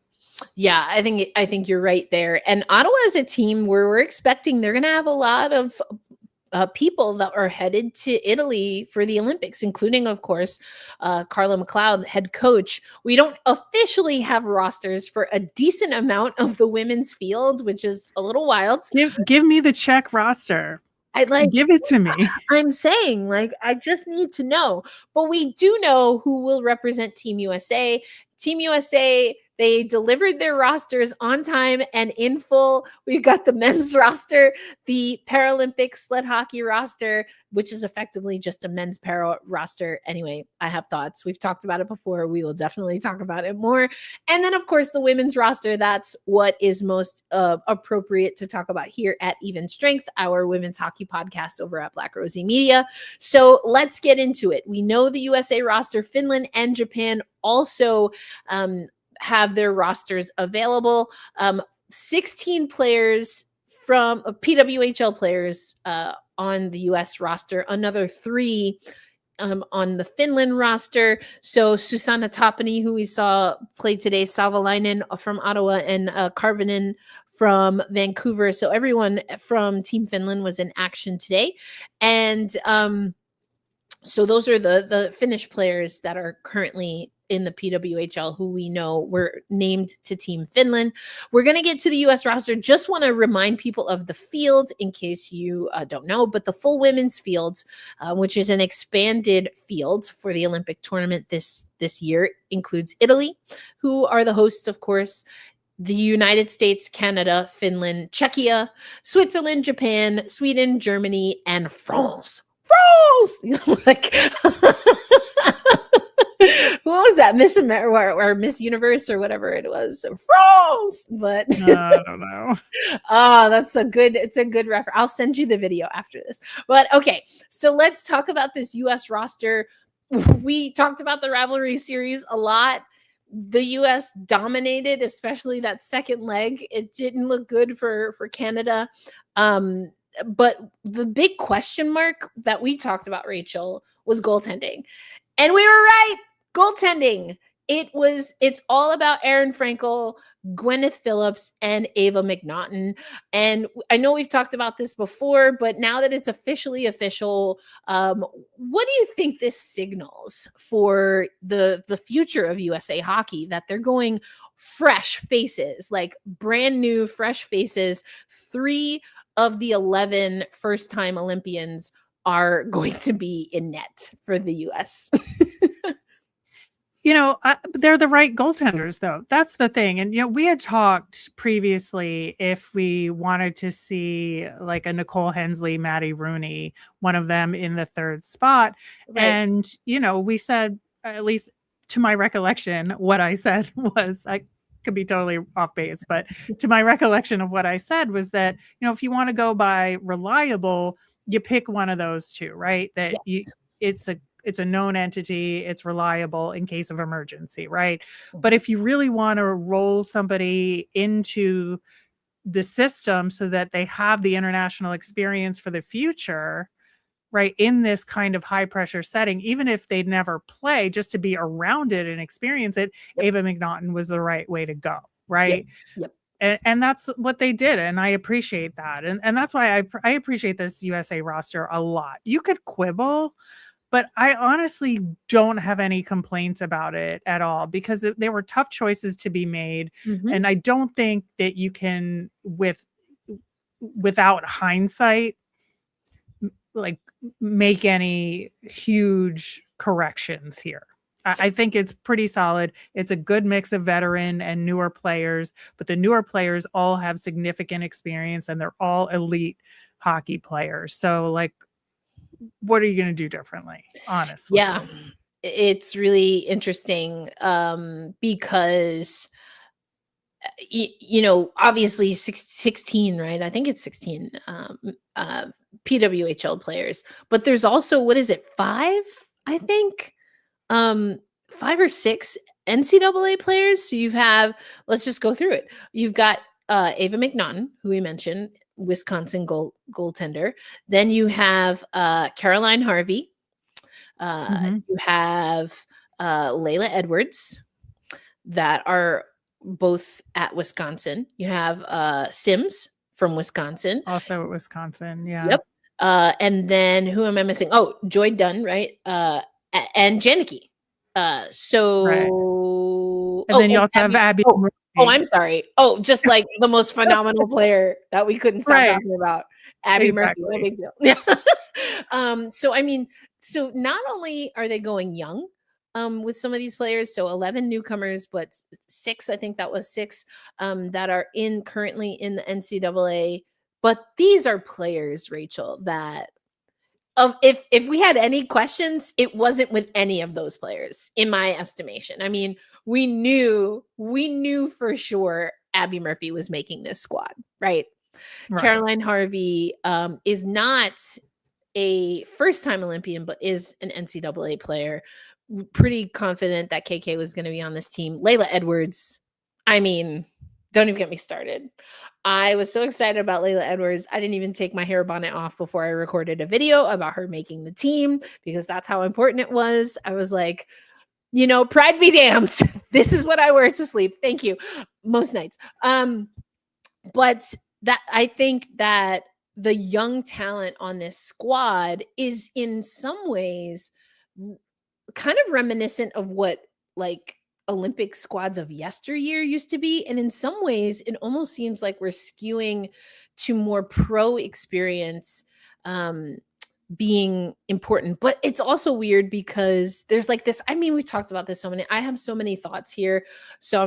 Yeah, I think you're right there. And Ottawa is a team where we're expecting they're going to have a lot of people that are headed to Italy for the Olympics, including, of course, Carla McLeod, head coach. We don't officially have rosters for a decent amount of the women's field, which is a little wild. Give me the Czech roster. I'd like Give it to me. I'm saying, like, I just need to know. But we do know who will represent Team USA. Team USA, they delivered their rosters on time and in full. We've got the men's roster, the Paralympic sled hockey roster, which is effectively just a men's para roster. Anyway, I have thoughts. We've talked about it before. We will definitely talk about it more. And then, of course, the women's roster. That's what is most appropriate to talk about here at Even Strength, our women's hockey podcast over at Black Rosie Media. So let's get into it. We know the USA roster. Finland and Japan also have their rosters available. 16 players from PWHL players on the US roster, another 3 on the Finland roster. So Susanna Tapani, who we saw play today, Savalainen from Ottawa, and Karvinen from Vancouver. So everyone from Team Finland was in action today. And so those are the Finnish players that are currently in the PWHL who we know were named to Team Finland. We're going to get to the U.S. roster. Just want to remind people of the field in case you don't know, but the full women's field, which is an expanded field for the Olympic tournament this year, includes Italy, who are the hosts, of course, the United States, Canada, Finland, Czechia, Switzerland, Japan, Sweden, Germany, and France. Like what was that, Miss America or Miss Universe or whatever it was, France? But I don't know. Oh, it's a good reference. I'll send you the video after this. But okay, so let's talk about this US roster. We talked about the rivalry series a lot. The US dominated, especially that second leg. It didn't look good for Canada. But the big question mark that we talked about, Rachel, was goaltending. And we were right. Goaltending. It's all about Aaron Frankel, Gwyneth Phillips, and Ava McNaughton. And I know we've talked about this before, but now that it's officially official, what do you think this signals for the future of USA hockey, that they're going fresh faces, like brand new fresh faces? 3 of the 11 first-time Olympians are going to be in net for the US. They're the right goaltenders, though. That's the thing. And, we had talked previously if we wanted to see like a Nicole Hensley, Maddie Rooney, one of them in the 3rd spot. Right. And, we said, at least to my recollection, what I said was, I could be totally off base, but to my recollection of what I said was that, if you want to go by reliable, you pick one of those 2, right? That Yes. it's a known entity, it's reliable in case of emergency, right? But if you really want to roll somebody into the system so that they have the international experience for the future, right, in this kind of high pressure setting, even if they'd never play, just to be around it and experience it, Ava McNaughton was the right way to go, right? Yep. And that's what they did, and I appreciate that. And that's why I appreciate this USA roster a lot. You could quibble, but I honestly don't have any complaints about it at all because they were tough choices to be made. Mm-hmm. And I don't think that you can, without hindsight, like make any huge corrections here. I think it's pretty solid. It's a good mix of veteran and newer players, but the newer players all have significant experience and they're all elite hockey players. So, like, what are you going to do differently, honestly? Yeah, it's really interesting because obviously 16, right? I think it's 16 PWHL players, but there's also, what is it, five? I think um 5 or 6 NCAA players. So you have, let's just go through it. You've got Ava McNaughton, who we mentioned, Wisconsin goaltender. Then you have Caroline Harvey. You have Layla Edwards, that are both at Wisconsin. You have Sims from Wisconsin. Also at Wisconsin, yeah. Yep. And then who am I missing? Oh, Joy Dunn, right? And Janicki. Right. So And then you also have Abby. Oh, I'm sorry. Oh, just like the most phenomenal player that we couldn't stop Right. talking about. Abby Murphy. No Exactly. big deal. Yeah. So I mean, so not only are they going young with some of these players, so 11 newcomers, but 6, I think that was 6 that are currently in the NCAA. But these are players, Rachel, that if we had any questions, it wasn't with any of those players, in my estimation. I mean, we knew for sure Abby Murphy was making this squad, right? Caroline Harvey is not a first-time Olympian, but is an NCAA player. Pretty confident that KK was going to be on this team. Layla Edwards, I mean, don't even get me started. I was so excited about Layla Edwards. I didn't even take my hair bonnet off before I recorded a video about her making the team, because that's how important it was. I was like, pride be damned. This is what I wear to sleep. Thank you. Most nights. But that, I think that the young talent on this squad is in some ways kind of reminiscent of what, like, Olympic squads of yesteryear used to be. And in some ways, it almost seems like we're skewing to more pro experience being important. But it's also weird because there's like this, I mean, we talked about this I have so many thoughts here. So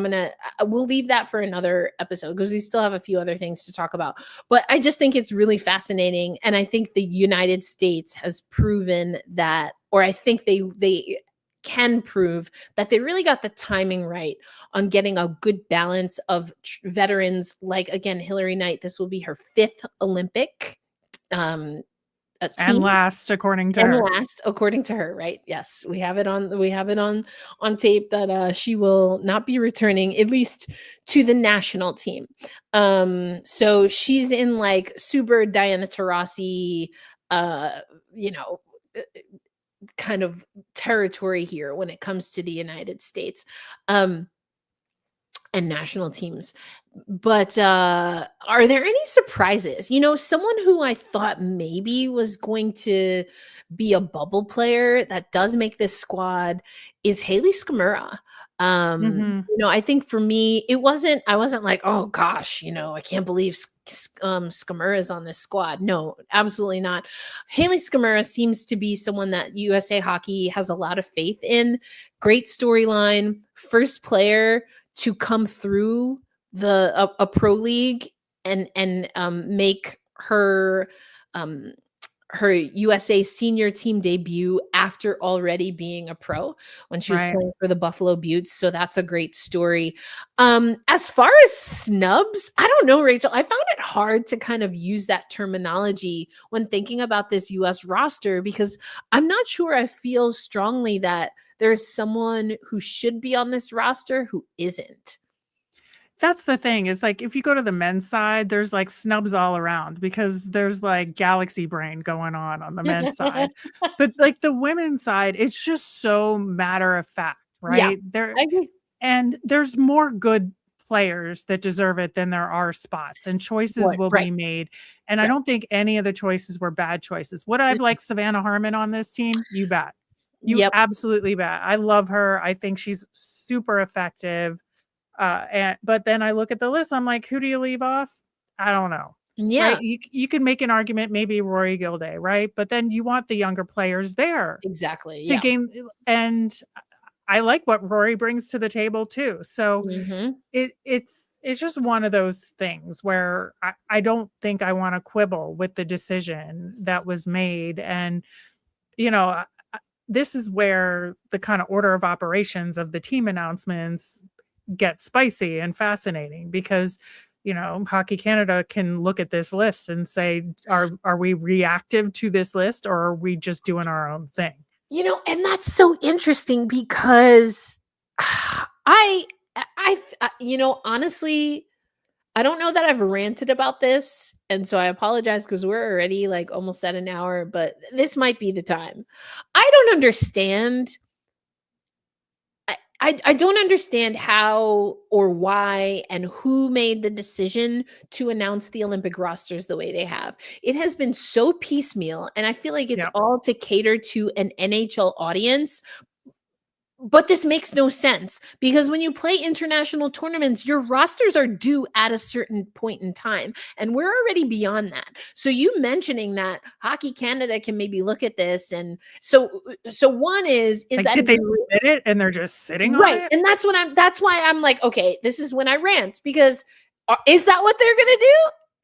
we'll leave that for another episode because we still have a few other things to talk about. But I just think it's really fascinating. And I think the United States has proven that, or I think they can prove that they really got the timing right on getting a good balance of veterans. Like, again, Hillary Knight, this will be her 5th Olympic and last, according to her, right? Yes, we have it on tape that she will not be returning, at least to the national team. So she's in like super Diana Taurasi kind of territory here when it comes to the United States and national teams. But are there any surprises? Someone who I thought maybe was going to be a bubble player that does make this squad is Haley Skamura. I think for me, I wasn't like, oh gosh, I can't believe Skamura is on this squad. No, absolutely not. Haley Skamura seems to be someone that USA Hockey has a lot of faith in. Great storyline, first player to come through a pro league and make her USA senior team debut after already being a pro when she was playing for the Buffalo Beauts. So that's a great story. As far as snubs, I don't know, Rachel. I found it hard to kind of use that terminology when thinking about this US roster, because I'm not sure I feel strongly that there's someone who should be on this roster who isn't. That's the thing, is like, if you go to the men's side, there's like snubs all around because there's like galaxy brain going on the men's side. But like the women's side, it's just so matter of fact, right? Yeah, I agree. And there's more good players that deserve it than there are spots, and choices will be made. And I don't think any of the choices were bad choices. Would I have liked Savannah Harmon on this team? You bet. You absolutely bet. I love her. I think she's super effective. But then I look at the list, I'm like, who do you leave off? I don't know. Yeah, right? You can make an argument, maybe Rory Gilday, right? But then you want the younger players there exactly. to Yeah. gain, and I like what Rory brings to the table too. So Mhm. it's just one of those things where I don't think I want to quibble with the decision that was made. And, you know, this is where the kind of order of operations of the team announcements get spicy and fascinating because, Hockey Canada can look at this list and say, are we reactive to this list, or are we just doing our own thing? And that's so interesting because I honestly, I don't know that I've ranted about this, and so I apologize because we're already like almost at an hour, but this might be the time. I don't understand. I don't understand how or why and who made the decision to announce the Olympic rosters the way they have. It has been so piecemeal, and I feel like it's Yep. all to cater to an NHL audience, but this makes no sense because when you play international tournaments, your rosters are due at a certain point in time, and we're already beyond that. So you mentioning that Hockey Canada can maybe look at this, and so one is Like, that did they even admit it and they're just sitting on right? it? And that's why I'm like, okay, this is when I rant because is that what they're gonna do?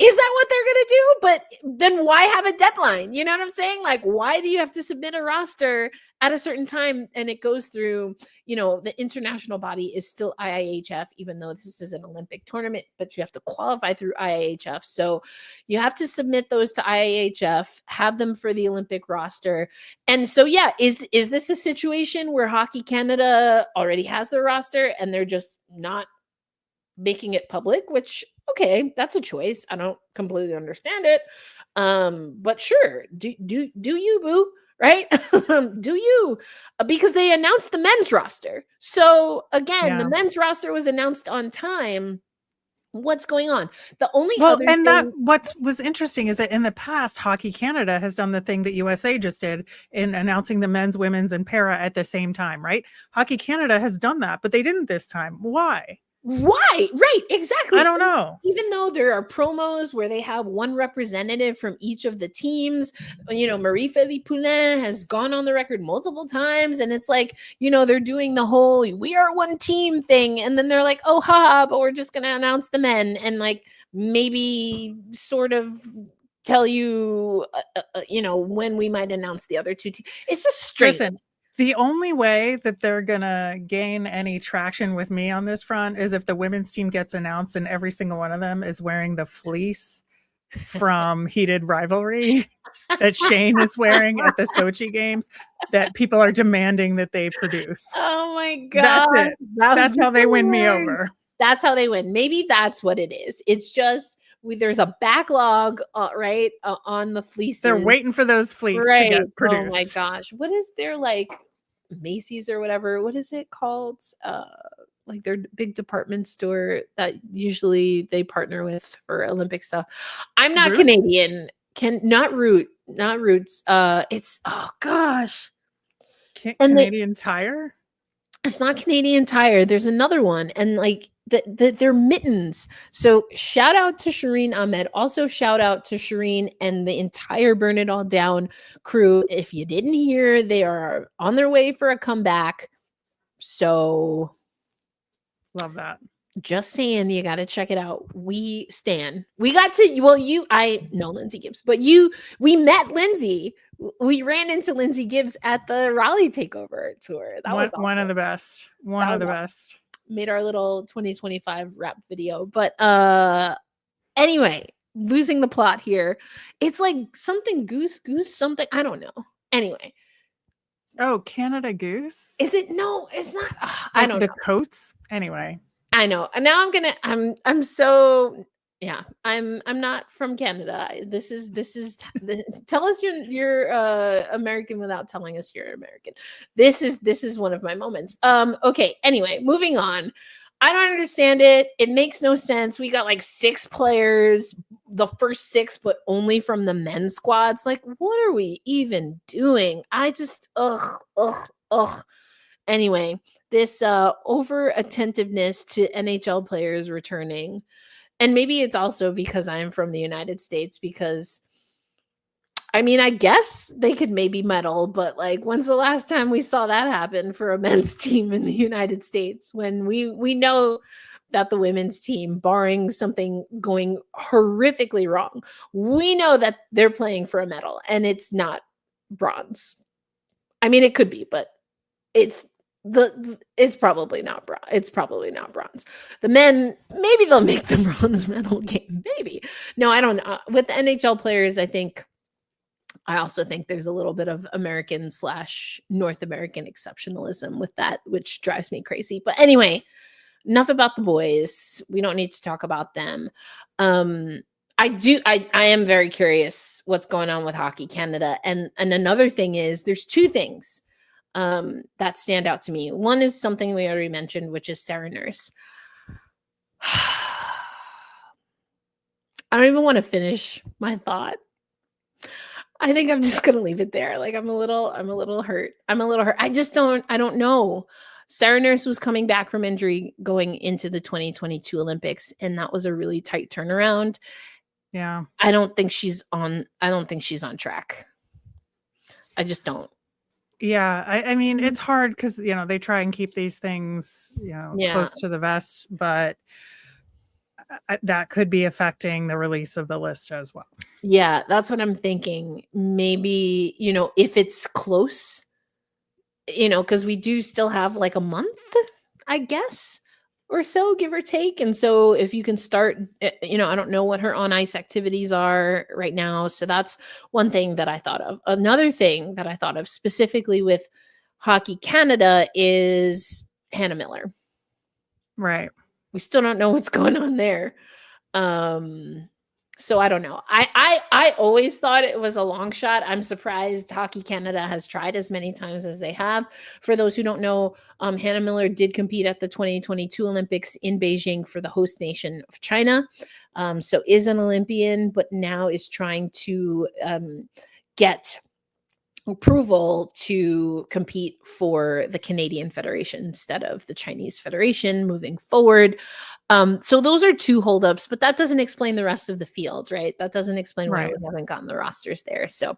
Is that what they're gonna do? But then why have a deadline? You know what I'm saying? Like, why do you have to submit a roster at a certain time and it goes through, the international body is still IIHF, even though this is an Olympic tournament, but you have to qualify through IIHF. So you have to submit those to IIHF, have them for the Olympic roster. And so, yeah, is this a situation where Hockey Canada already has their roster and they're just not making it public, which okay, that's a choice. I don't completely understand it. But sure, do you, boo, right? Do you? Because they announced the men's roster. So again, the Yeah. men's roster was announced on time. What's going on? The only Well, other and that thing what was interesting is that in the past, Hockey Canada has done the thing that USA just did in announcing the men's, women's, and para at the same time, right? Hockey Canada has done that, but they didn't this time. Why? why? Right, I exactly. don't know. Even though there are promos where they have one representative from each of the teams, Marie-Philippe Poulin has gone on the record multiple times, and it's like, they're doing the whole "we are one team" thing, and then they're like, "Oh, ha, but we're just gonna announce the men," and like maybe sort of tell you, when we might announce the other two teams. It's just strange. Listen, the only way that they're gonna gain any traction with me on this front is if the women's team gets announced and every single one of them is wearing the fleece from Heated Rivalry that Shane is wearing at the Sochi games that people are demanding that they produce. Oh my That's god, it. that would That's be how they win me hilarious. over. That's how they win. Maybe that's what it is. It's just there's a backlog, right, on the They're fleeces. waiting for those fleece to Right. get Oh my produced. gosh. What is their like Macy's or whatever? What is it called? Like their big department store that usually they partner with for Olympic stuff. I'm not Roots? Canadian. Not Roots. It's oh gosh. And they Canadian Tire? it's not Canadian Tire. There's another one, and like they're mittens. So shout out to Shireen Ahmed. Also shout out to Shireen and the entire Burn It All Down crew. If you didn't hear, they are on their way for a comeback. So Love that. just saying, you got to check it out. We stand. We got to. Well, I know Lindsay Gibbs, but we met Lindsay. We ran into Lindsay Gibbs at the Raleigh Takeover tour. That was One of awesome. the best. One That of was the awesome. best. Made our little 2025 rap video. But anyway, losing the plot here. It's like something goose something. I don't know. Anyway, Oh, Canada Goose? is it no, it's not. I Like don't the know. coats? Anyway. I know. And now I'm so yeah, I'm not from Canada. Tell us you're American without telling us you're American. This is one of my moments. Okay, anyway, moving on. I don't understand it. It makes no sense. We got like 6 players, the first 6 but only from the men's squads. Like what are we even doing? I just ugh. Anyway, this over attentiveness to NHL players returning. And maybe it's also because I'm from the United States, because I mean, I guess they could maybe medal, but like, when's the last time we saw that happen for a men's team in the United States? When we know that the women's team, barring something going horrifically wrong, we know that they're playing for a medal, and it's not bronze. I mean, it could be, but it's it's probably not bronze. It's probably not bronze. The men, maybe they'll make the bronze medal game. Maybe. No, I don't know. With the NHL players, I also think there's a little bit of American / North American exceptionalism with that, which drives me crazy. But anyway, enough about the boys. We don't need to talk about them. I am very curious what's going on with Hockey Canada. And another thing is, there's two things that stand out to me. One is something we already mentioned, which is Sarah Nurse. I don't even want to finish my thought. I think I'm just gonna leave it there. Like, I'm a little hurt. I don't know. Sarah Nurse was coming back from injury going into the 2022 Olympics, and that was a really tight turnaround. Yeah. I don't think she's on track. I just don't. Yeah. I mean, it's hard because, they try and keep these things, close to the vest, but that could be affecting the release of the list as well. Yeah, that's what I'm thinking. Maybe, if it's close, because we do still have like a month, I guess, or so, give or take. And so if you can start, I don't know what her on ice activities are right now. So that's one thing that I thought of. Another thing that I thought of specifically with Hockey Canada is Hannah Miller. Right. We still don't know what's going on there. So I don't know. I always thought it was a long shot. I'm surprised Hockey Canada has tried as many times as they have. For those who don't know, Hannah Miller did compete at the 2022 Olympics in Beijing for the host nation of China. So is an Olympian, but now is trying to get approval to compete for the Canadian Federation instead of the Chinese Federation moving forward. So those are two holdups, but that doesn't explain the rest of the field, right? That doesn't explain why we haven't gotten the rosters there. So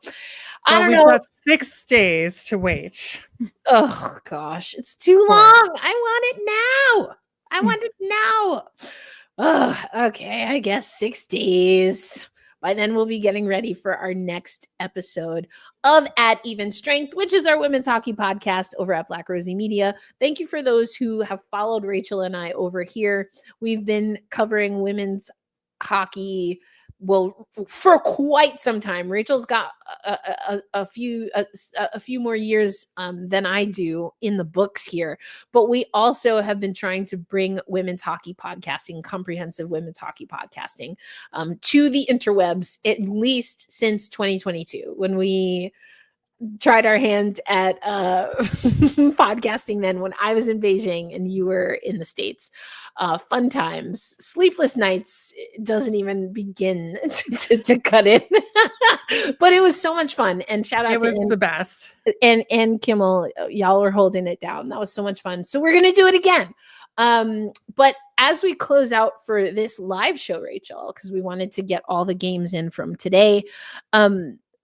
I don't know. We've got 6 days to wait. Oh gosh, it's too long. I want it now. I want it now. Oh, okay. I guess 6 days. By then, we'll be getting ready for our next episode of At Even Strength, which is our women's hockey podcast over at Black Rosie Media. Thank you for those who have followed Rachel and I over here. We've been covering women's hockey, well, for quite some time. Rachel's got a few more years than I do in the books here, but we also have been trying to bring women's hockey podcasting, comprehensive women's hockey podcasting, to the interwebs, at least since 2022, when we tried our hand at podcasting then, when I was in Beijing and you were in the States. Fun times. Sleepless nights doesn't even begin to cut in. But it was so much fun. And shout out to the best. And Kimmel, y'all were holding it down. That was so much fun. So we're going to do it again. But as we close out for this live show, Rachel, because we wanted to get all the games in from today,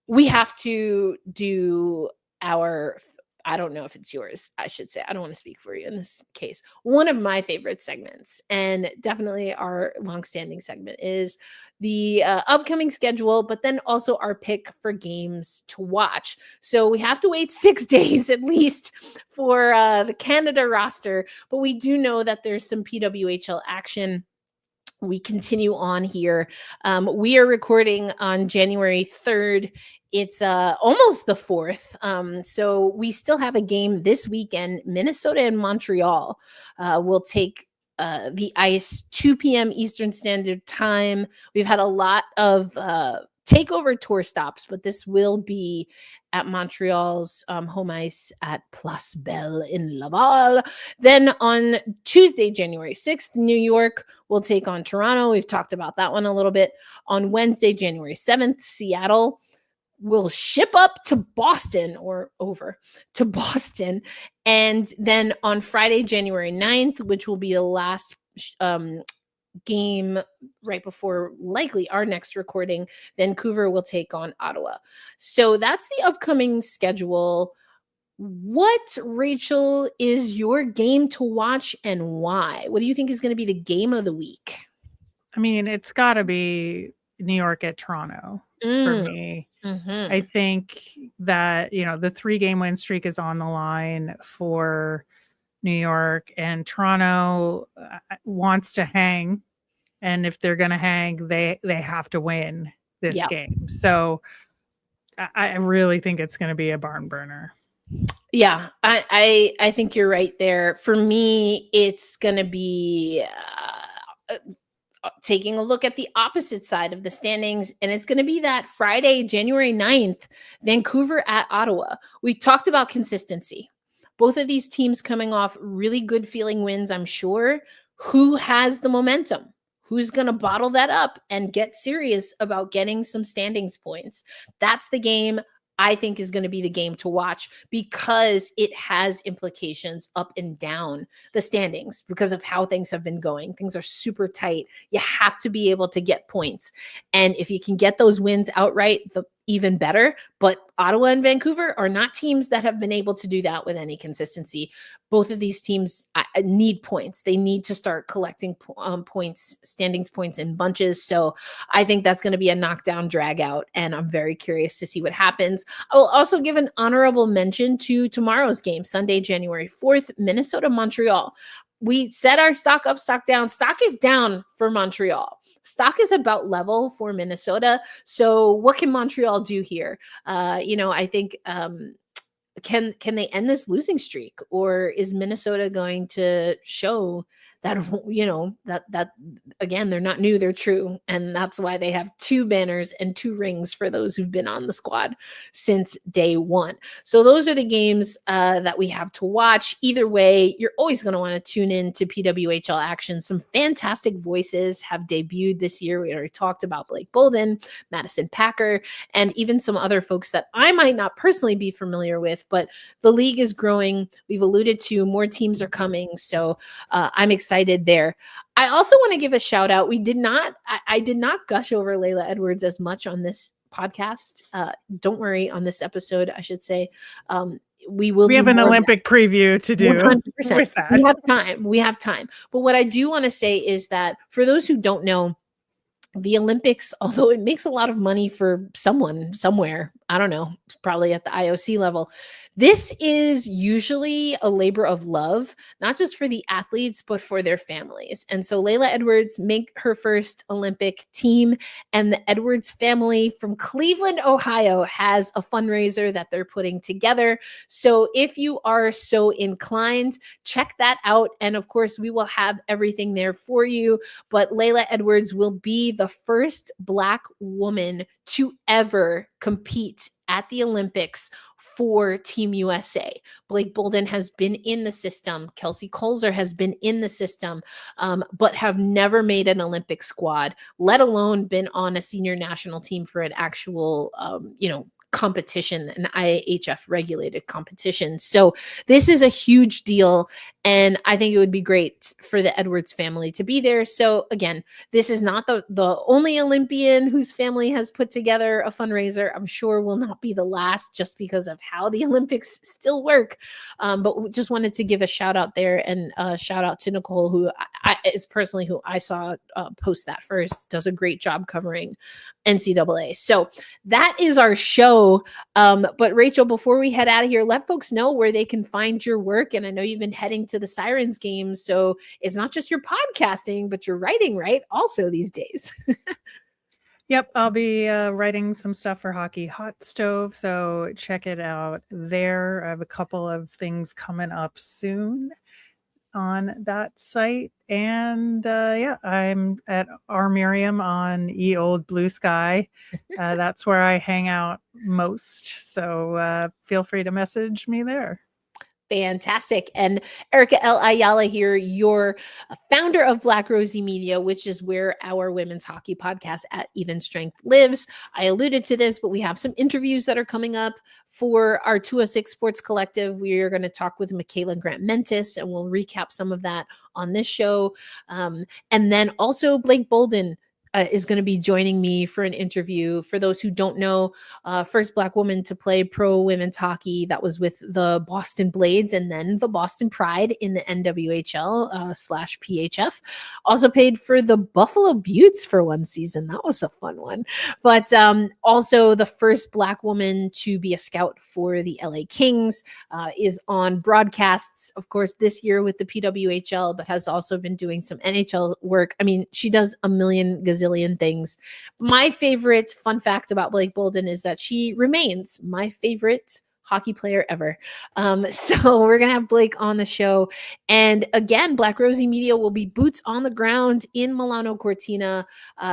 we have to do our, I don't know if it's yours, I should say. I don't want to speak for you in this case. One of my favorite segments, and definitely our longstanding segment, is the upcoming schedule, but then also our pick for games to watch. So we have to wait 6 days at least for the Canada roster, but we do know that there's some PWHL action. We continue on here. We are recording on January 3rd. It's almost the 4th. So we still have a game this weekend. Minnesota and Montreal will take the ice 2 p.m. Eastern Standard Time. We've had a lot of takeover tour stops, but this will be at Montreal's home ice at Place Belle in Laval. Then on Tuesday, January 6th, New York will take on Toronto. We've talked about that one a little bit. On Wednesday, January 7th, Seattle will ship up to Boston, or over to Boston. And then on Friday, January 9th, which will be the last game right before likely our next recording, Vancouver will take on Ottawa. So that's the upcoming schedule. What, Rachel, is your game to watch and why? What do you think is going to be the game of the week? I mean, it's got to be New York at Toronto for me. I think that, the 3-game win streak is on the line for New York, and Toronto wants to hang. And if they're going to hang, they have to win this game. So I really think it's going to be a barn burner. Yeah, I think you're right there. For me, it's going to be taking a look at the opposite side of the standings, and it's going to be that Friday, January 9th, Vancouver at Ottawa. We talked about consistency. Both of these teams coming off really good feeling wins, I'm sure. Who has the momentum? Who's going to bottle that up and get serious about getting some standings points? That's the game I think is going to be the game to watch, because it has implications up and down the standings because of how things have been going. Things are super tight. You have to be able to get points. And if you can get those wins outright, even better. But Ottawa and Vancouver are not teams that have been able to do that with any consistency. Both of these teams need points. They need to start collecting points, standings points in bunches. So I think that's going to be a knockdown drag out, and I'm very curious to see what happens. I will also give an honorable mention to tomorrow's game, Sunday, January 4th, Minnesota, Montreal. We set our stock up, stock down. Stock is down for Montreal. Stock is about level for Minnesota. So what can Montreal do here? I think can they end this losing streak, or is Minnesota going to show that that again, they're not new, they're true, and that's why they have 2 banners and 2 rings for those who've been on the squad since day one. So those are the games that we have to watch. Either way, you're always going to want to tune in to PWHL action. Some fantastic voices have debuted this year. We already talked about Blake Bolden, Madison Packer, and even some other folks that I might not personally be familiar with, but the league is growing. We've alluded to more teams are coming, so I'm excited there. I also want to give a shout out. I did not gush over Layla Edwards as much on this podcast. Don't worry, on this episode, I should say. We have an Olympic preview to do 100%. With that. We have time. But what I do want to say is that for those who don't know, the Olympics, although it makes a lot of money for someone somewhere, I don't know, probably at the IOC level, this is usually a labor of love, not just for the athletes, but for their families. And so Layla Edwards make her first Olympic team, and the Edwards family from Cleveland, Ohio has a fundraiser that they're putting together. So if you are so inclined, check that out. And of course, we will have everything there for you. But Layla Edwards will be the first Black woman to ever compete at the Olympics for Team USA. Blake Bolden has been in the system. Kelsey Colzer has been in the system, but have never made an Olympic squad, let alone been on a senior national team for an actual, competition, an IHF regulated competition. So this is a huge deal, and I think it would be great for the Edwards family to be there. So again, this is not the only Olympian whose family has put together a fundraiser. I'm sure will not be the last, just because of how the Olympics still work. But we just wanted to give a shout out there, and shout out to Nicole, who is personally who I saw post that first, does a great job covering NCAA. So that is our show. But Rachel, before we head out of here, let folks know where they can find your work. And I know you've been heading to the Sirens games, so it's not just your podcasting, but your writing, right? Also these days. Yep, I'll be writing some stuff for Hockey Hot Stove, so check it out there. I have a couple of things coming up soon on that site. And I'm at R Miriam on Ye Old Blue Sky. That's where I hang out most. So feel free to message me there. Fantastic. And Erica L. Ayala here, your founder of Black Rosie Media, which is where our women's hockey podcast at Even Strength lives. I alluded to this, but we have some interviews that are coming up for our 206 Sports Collective, we are going to talk with Michaela Grant Mentis, and we'll recap some of that on this show. And then also Blake Bolden is going to be joining me for an interview. For those who don't know, first Black woman to play pro women's hockey. That was with the Boston Blades and then the Boston Pride in the NWHL / PHF. Also paid for the Buffalo Buttes for one season. That was a fun one. But also the first Black woman to be a scout for the LA Kings, is on broadcasts, of course, this year with the PWHL, but has also been doing some NHL work. I mean, she does a million gazillion things. My favorite fun fact about Blake Bolden is that she remains my favorite hockey player ever. So we're going to have Blake on the show. And again, Black Rosie Media will be boots on the ground in Milano Cortina.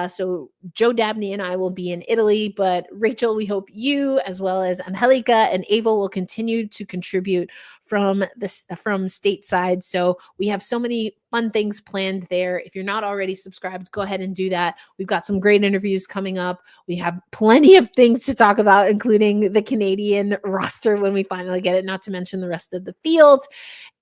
So Joe Dabney and I will be in Italy, but Rachel, we hope you, as well as Angelica and Ava, will continue to contribute from stateside. So we have so many fun things planned there. If you're not already subscribed, go ahead and do that. We've got some great interviews coming up. We have plenty of things to talk about, including the Canadian roster when we finally get it, not to mention the rest of the field.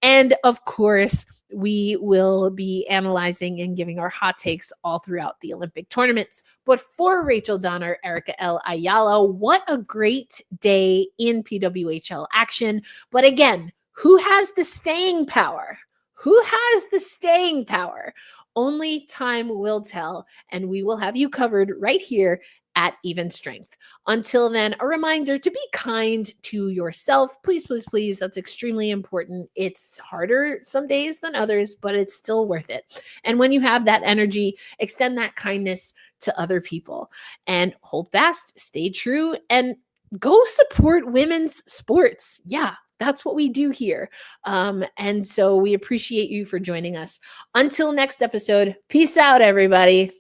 And of course, we will be analyzing and giving our hot takes all throughout the Olympic tournaments. But for Rachel Donner, Erica L. Ayala, what a great day in PWHL action. But again, who has the staying power? Who has the staying power? Only time will tell, and we will have you covered right here at Even Strength. Until then, a reminder to be kind to yourself. Please, please, please. That's extremely important. It's harder some days than others, but it's still worth it. And when you have that energy, extend that kindness to other people and hold fast, stay true, and go support women's sports. Yeah, that's what we do here. And so we appreciate you for joining us. Until next episode, peace out, everybody.